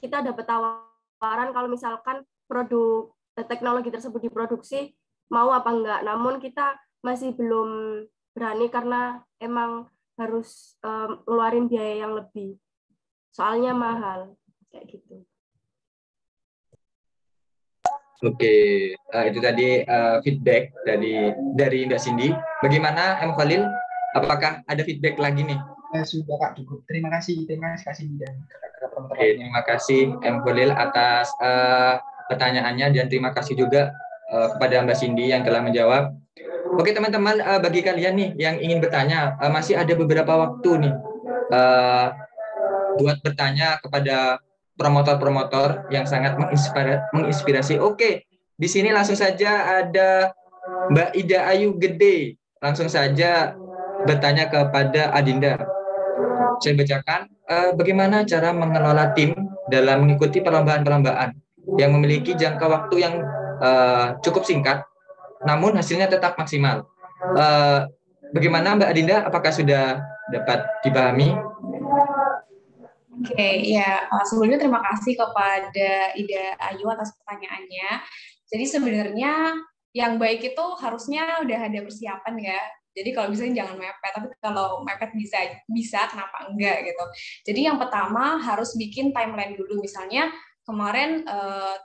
kita dapat tawaran kalau misalkan produk teknologi tersebut diproduksi, mau apa enggak. Namun kita masih belum berani karena emang harus ngeluarin biaya yang lebih. Soalnya mahal, kayak gitu. Oke, itu tadi feedback dari Mbak Cindy. Bagaimana M. Khalil? Apakah ada feedback lagi nih? Sudah Kak, cukup. Terima kasih Kak Cindy dan kakak promotor. Oke, terima kasih M. Khalil atas pertanyaannya dan terima kasih juga kepada Mbak Cindy yang telah menjawab. Oke teman-teman, bagi kalian nih yang ingin bertanya, masih ada beberapa waktu nih buat bertanya kepada promotor-promotor yang sangat menginspirasi. Oke, di sini langsung saja ada Mbak Ida Ayu Gede. Langsung saja bertanya kepada Adinda. Saya bacakan, bagaimana cara mengelola tim dalam mengikuti perlombaan-perlombaan yang memiliki jangka waktu yang cukup singkat, namun hasilnya tetap maksimal. Bagaimana Mbak Adinda? Apakah sudah dapat dipahami? Oke, ya sebelumnya terima kasih kepada Ida Ayu atas pertanyaannya. Jadi sebenarnya yang baik itu harusnya udah ada persiapan ya. Jadi kalau bisa jangan mepet, tapi kalau mepet bisa kenapa enggak gitu. Jadi yang pertama harus bikin timeline dulu. Misalnya kemarin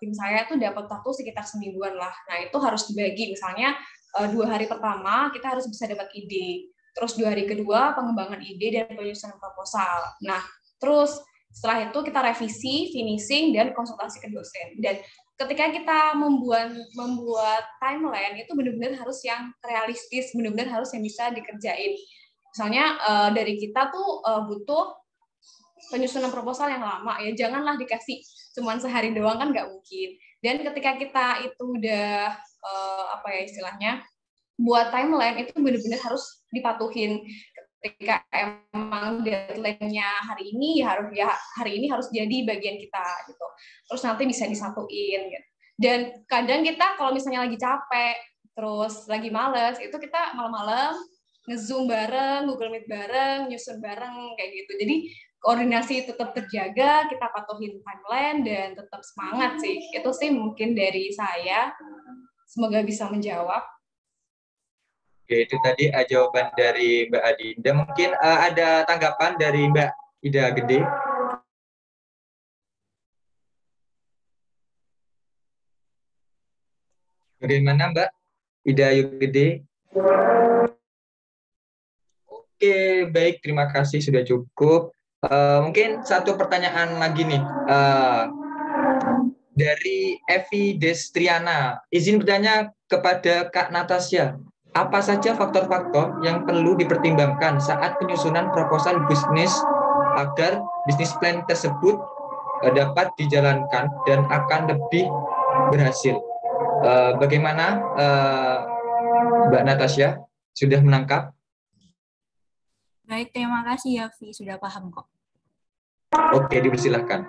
tim saya tuh dapat waktu sekitar semingguan lah. Nah itu harus dibagi. Misalnya 2 hari pertama kita harus bisa dapat ide. Terus 2 hari kedua pengembangan ide dan penyusunan proposal. Nah terus setelah itu kita revisi, finishing, dan konsultasi ke dosen. Dan ketika kita membuat timeline itu benar-benar harus yang realistis, benar-benar harus yang bisa dikerjain. Misalnya dari kita tuh butuh penyusunan proposal yang lama ya, janganlah dikasih cuman sehari doang kan nggak mungkin. Dan ketika kita itu udah istilahnya buat timeline itu benar-benar harus dipatuhin. Ketika emang deadline-nya hari ini hari ini harus jadi bagian kita gitu. Terus nanti bisa disatuin gitu. Dan kadang kita kalau misalnya lagi capek, terus lagi males, itu kita malam-malam nge-zoom bareng, Google Meet bareng, nyusun bareng kayak gitu. Jadi koordinasi tetap terjaga, kita patuhin timeline dan tetap semangat sih. Itu sih mungkin dari saya. Semoga bisa menjawab. Oke, itu tadi jawaban dari Mbak Adinda. Mungkin ada tanggapan dari Mbak Ida Gede. Bagaimana Mbak Ida Yugede? Oke, baik. Terima kasih sudah cukup. Mungkin satu pertanyaan lagi nih. Dari Evi Destriana. Izin bertanya kepada Kak Natasha. Apa saja faktor-faktor yang perlu dipertimbangkan saat penyusunan proposal bisnis agar bisnis plan tersebut dapat dijalankan dan akan lebih berhasil? Bagaimana Mbak Natasha sudah menangkap? Baik, terima kasih ya, Vi. Sudah paham kok. Oke, dipersilahkan.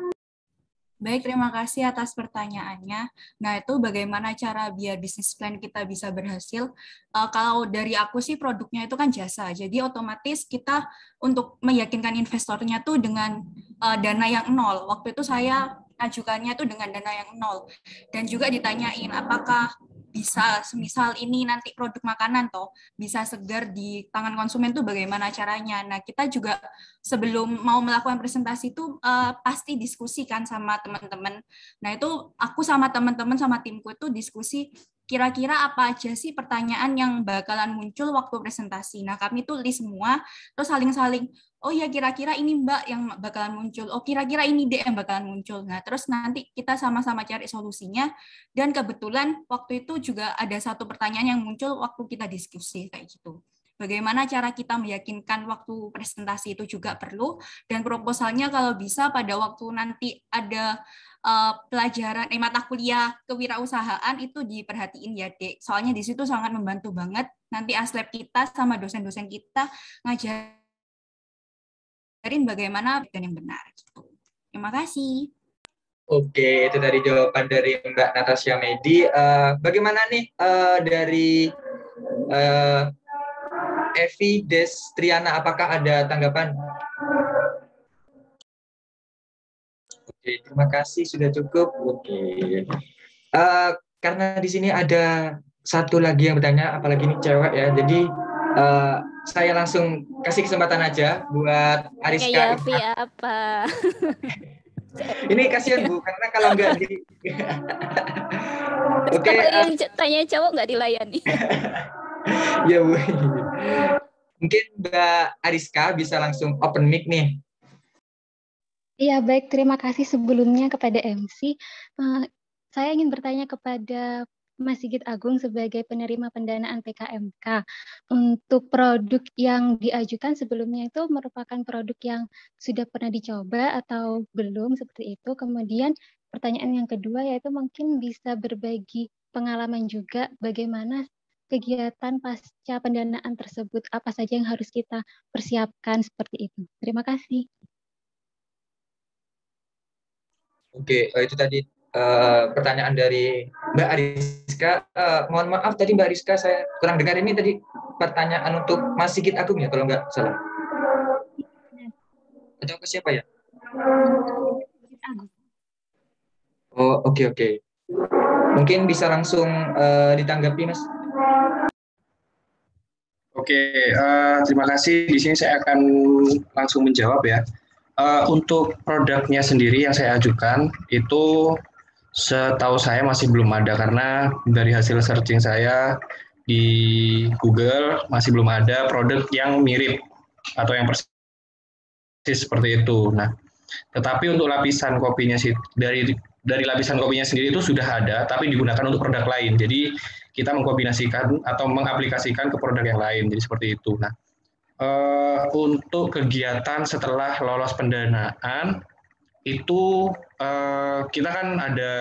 Baik, terima kasih atas pertanyaannya. Nah, itu bagaimana cara biar bisnis plan kita bisa berhasil? Kalau dari aku sih produknya itu kan jasa, jadi otomatis kita untuk meyakinkan investornya tuh dengan dana yang nol. Waktu itu saya ajukannya tuh dengan dana yang nol. Dan juga ditanyain apakah bisa semisal ini nanti produk makanan toh bisa segar di tangan konsumen tuh bagaimana caranya. Nah, kita juga sebelum mau melakukan presentasi itu pasti diskusi kan sama teman-teman. Nah, itu aku sama teman-teman sama timku itu diskusi kira-kira apa aja sih pertanyaan yang bakalan muncul waktu presentasi. Nah, kami tuh list semua, terus saling-saling, oh ya kira-kira ini Mbak yang bakalan muncul, oh kira-kira ini deh yang bakalan muncul. Nah, terus nanti kita sama-sama cari solusinya, dan kebetulan waktu itu juga ada satu pertanyaan yang muncul waktu kita diskusi kayak gitu. Bagaimana cara kita meyakinkan waktu presentasi itu juga perlu, dan proposalnya kalau bisa pada waktu nanti ada pelajaran mata kuliah kewirausahaan itu diperhatiin ya Dek. Soalnya di situ sangat membantu banget. Nanti aslab kita sama dosen-dosen kita ngajarin bagaimana dan yang benar gitu. Terima kasih. Oke, itu tadi jawaban dari Mbak Natasha Medi. Bagaimana nih dari Evi Destriana, apakah ada tanggapan? Oke, terima kasih sudah cukup. Oke, karena di sini ada satu lagi yang bertanya, apalagi ini cewek ya. Jadi saya langsung kasih kesempatan aja buat Ariska. Oke, ya, apa? Ini kasihan Bu, karena kalau nggak di. Oke. Yang tanya cowok nggak dilayani. Ya Bu. Mungkin Mbak Ariska bisa langsung open mic nih. Iya, baik. Terima kasih sebelumnya kepada MC. Saya ingin bertanya kepada Mas Sigit Agung sebagai penerima pendanaan PKMK. Untuk produk yang diajukan sebelumnya itu merupakan produk yang sudah pernah dicoba atau belum, seperti itu. Kemudian pertanyaan yang kedua yaitu mungkin bisa berbagi pengalaman juga bagaimana kegiatan pasca pendanaan tersebut, apa saja yang harus kita persiapkan seperti itu. Terima kasih. Oke, itu tadi pertanyaan dari Mbak Ariska. Mohon maaf tadi Mbak Ariska saya kurang dengar, ini tadi pertanyaan untuk Mas Sigit Agung ya, kalau nggak salah. Atau ke siapa ya? Oh, oke. Mungkin bisa langsung ditanggapi Mas. Oke, terima kasih. Di sini saya akan langsung menjawab ya. Untuk produknya sendiri yang saya ajukan itu setahu saya masih belum ada, karena dari hasil searching saya di Google masih belum ada produk yang mirip atau yang persis seperti itu. Nah, tetapi untuk lapisan kopinya dari lapisan kopinya sendiri itu sudah ada, tapi digunakan untuk produk lain. Jadi kita mengkombinasikan atau mengaplikasikan ke produk yang lain. Jadi seperti itu. Nah, untuk kegiatan setelah lolos pendanaan itu kita kan ada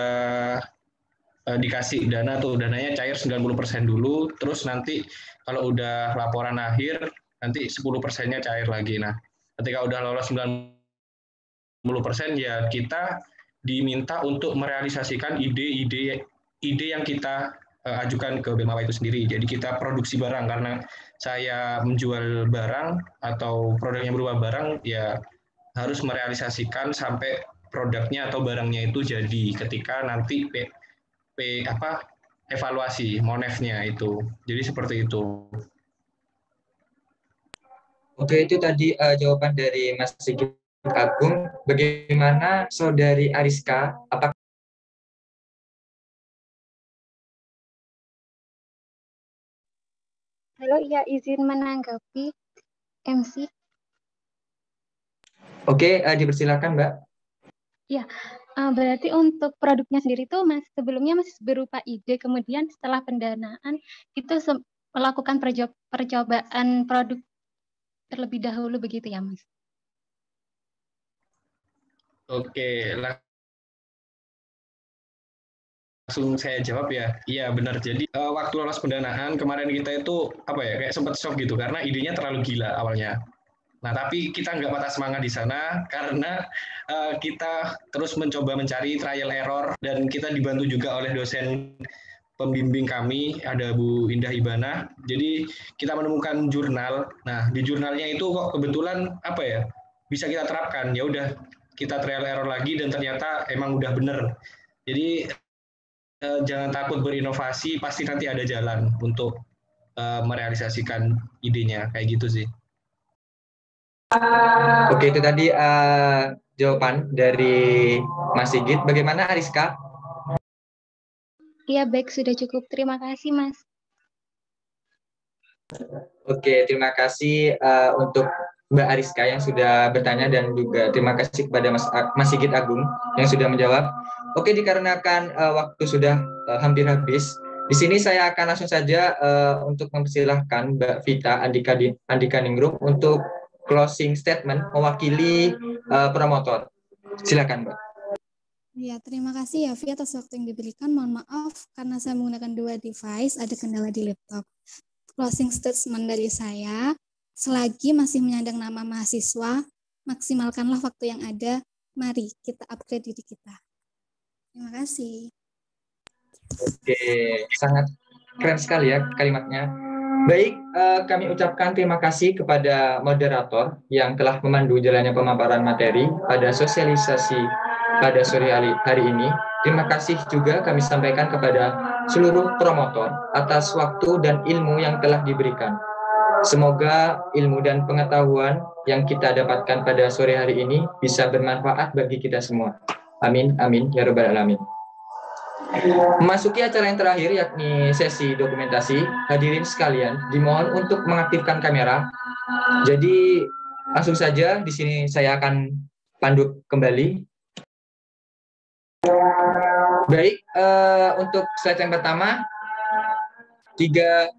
dikasih dana tuh, dananya cair 90% dulu, terus nanti kalau udah laporan akhir nanti 10%-nya cair lagi. Nah, ketika udah lolos 90% ya kita diminta untuk merealisasikan ide yang kita ajukan ke BEMAWA itu sendiri. Jadi kita produksi barang, karena saya menjual barang atau produknya berupa barang, ya harus merealisasikan sampai produknya atau barangnya itu jadi ketika nanti evaluasi monefnya itu. Jadi seperti itu. Oke, itu tadi jawaban dari Mas Sigit Agung. Bagaimana Saudari Ariska? Apakah Halo, ya izin menanggapi MC. Oke, dipersilakan Mbak. Ya, berarti untuk produknya sendiri itu sebelumnya masih berupa ide, kemudian setelah pendanaan itu melakukan percobaan produk terlebih dahulu begitu ya, Mas? Oke, langsung saya jawab ya. Iya benar. Jadi waktu lolos pendanaan kemarin kita itu apa ya kayak sempat shock gitu karena idenya terlalu gila awalnya. Nah tapi kita nggak patah semangat di sana karena kita terus mencoba mencari trial error dan kita dibantu juga oleh dosen pembimbing kami ada Bu Indah Ibana. Jadi kita menemukan jurnal. Nah di jurnalnya itu kok kebetulan apa ya bisa kita terapkan. Ya udah kita trial error lagi dan ternyata emang udah bener. Jadi jangan takut berinovasi, pasti nanti ada jalan untuk merealisasikan idenya, kayak gitu sih. Oke, itu tadi jawaban dari Mas Sigit. Bagaimana Ariska? Iya, baik, sudah cukup. Terima kasih, Mas. Oke, terima kasih untuk Mbak Ariska yang sudah bertanya dan juga terima kasih kepada Mas Sigit Agung yang sudah menjawab. Oke, dikarenakan waktu sudah hampir habis, di sini saya akan langsung saja untuk mempersilahkan Mbak Vita Andika Ningrum untuk closing statement mewakili promotor. Silakan, Mbak. Ya, terima kasih ya Vi atas waktu yang diberikan. Mohon maaf karena saya menggunakan 2 device, ada kendala di laptop. Closing statement dari saya, selagi masih menyandang nama mahasiswa, maksimalkanlah waktu yang ada. Mari kita upgrade diri kita. Terima kasih. Oke, sangat keren sekali ya kalimatnya. Baik, kami ucapkan terima kasih kepada moderator yang telah memandu jalannya pemaparan materi pada sosialisasi pada sore hari ini. Terima kasih juga kami sampaikan kepada seluruh promotor atas waktu dan ilmu yang telah diberikan. Semoga ilmu dan pengetahuan yang kita dapatkan pada sore hari ini bisa bermanfaat bagi kita semua. Amin, amin, ya rabbal alamin. Memasuki acara yang terakhir yakni sesi dokumentasi, hadirin sekalian dimohon untuk mengaktifkan kamera. Jadi langsung saja di sini saya akan pandu kembali. Baik, untuk slide yang pertama 3,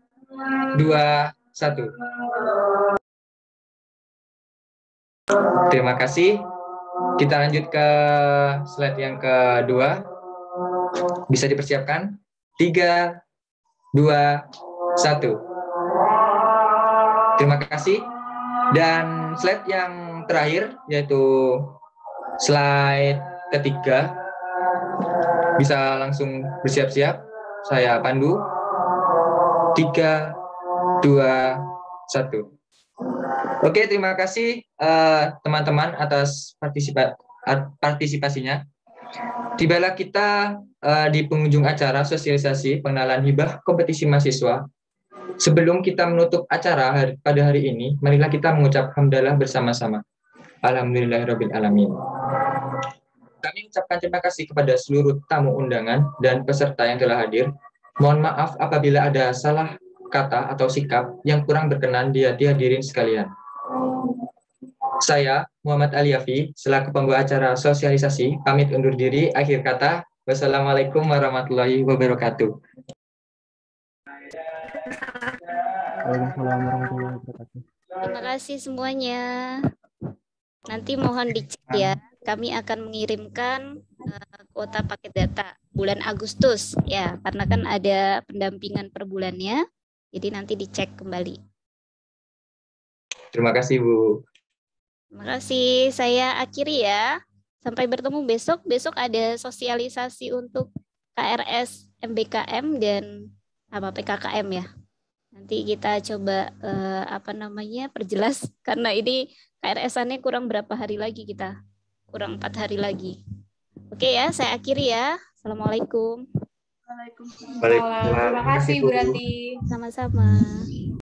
2, 1. Terima kasih. Kita lanjut ke slide yang kedua. Bisa dipersiapkan? 3, 2, 1. Terima kasih. Dan slide yang terakhir yaitu slide ketiga. Bisa langsung bersiap-siap. Saya pandu. 3, 2, 1. Oke, terima kasih teman-teman atas partisipasinya. Tibalah kita di penghujung acara sosialisasi pengenalan hibah kompetisi mahasiswa. Sebelum kita menutup acara pada hari ini, marilah kita mengucap hamdalah bersama-sama. Alhamdulillahirabbil alamin. Kami ucapkan terima kasih kepada seluruh tamu undangan dan peserta yang telah hadir. Mohon maaf apabila ada salah kata atau sikap yang kurang berkenan di hati hadirin sekalian. Saya, Muhammad Aliafi, selaku pembawa acara sosialisasi, pamit undur diri. Akhir kata, wassalamualaikum warahmatullahi wabarakatuh. Waalaikumsalam warahmatullahi wabarakatuh. Terima kasih semuanya. Nanti mohon dicek ya. Kami akan mengirimkan kuota paket data bulan Agustus ya, karena kan ada pendampingan per bulannya. Jadi nanti dicek kembali. Terima kasih, Bu. Terima kasih. Saya akhiri ya. Sampai bertemu besok. Besok ada sosialisasi untuk KRS MBKM dan PKKM ya. Nanti kita coba perjelas karena ini KRS-annya kurang berapa hari lagi kita? Kurang 4 hari lagi. Oke ya, saya akhiri ya. Assalamualaikum. Waalaikumsalam. Waalaikumsalam. Terima kasih Bu Ranti. Sama-sama.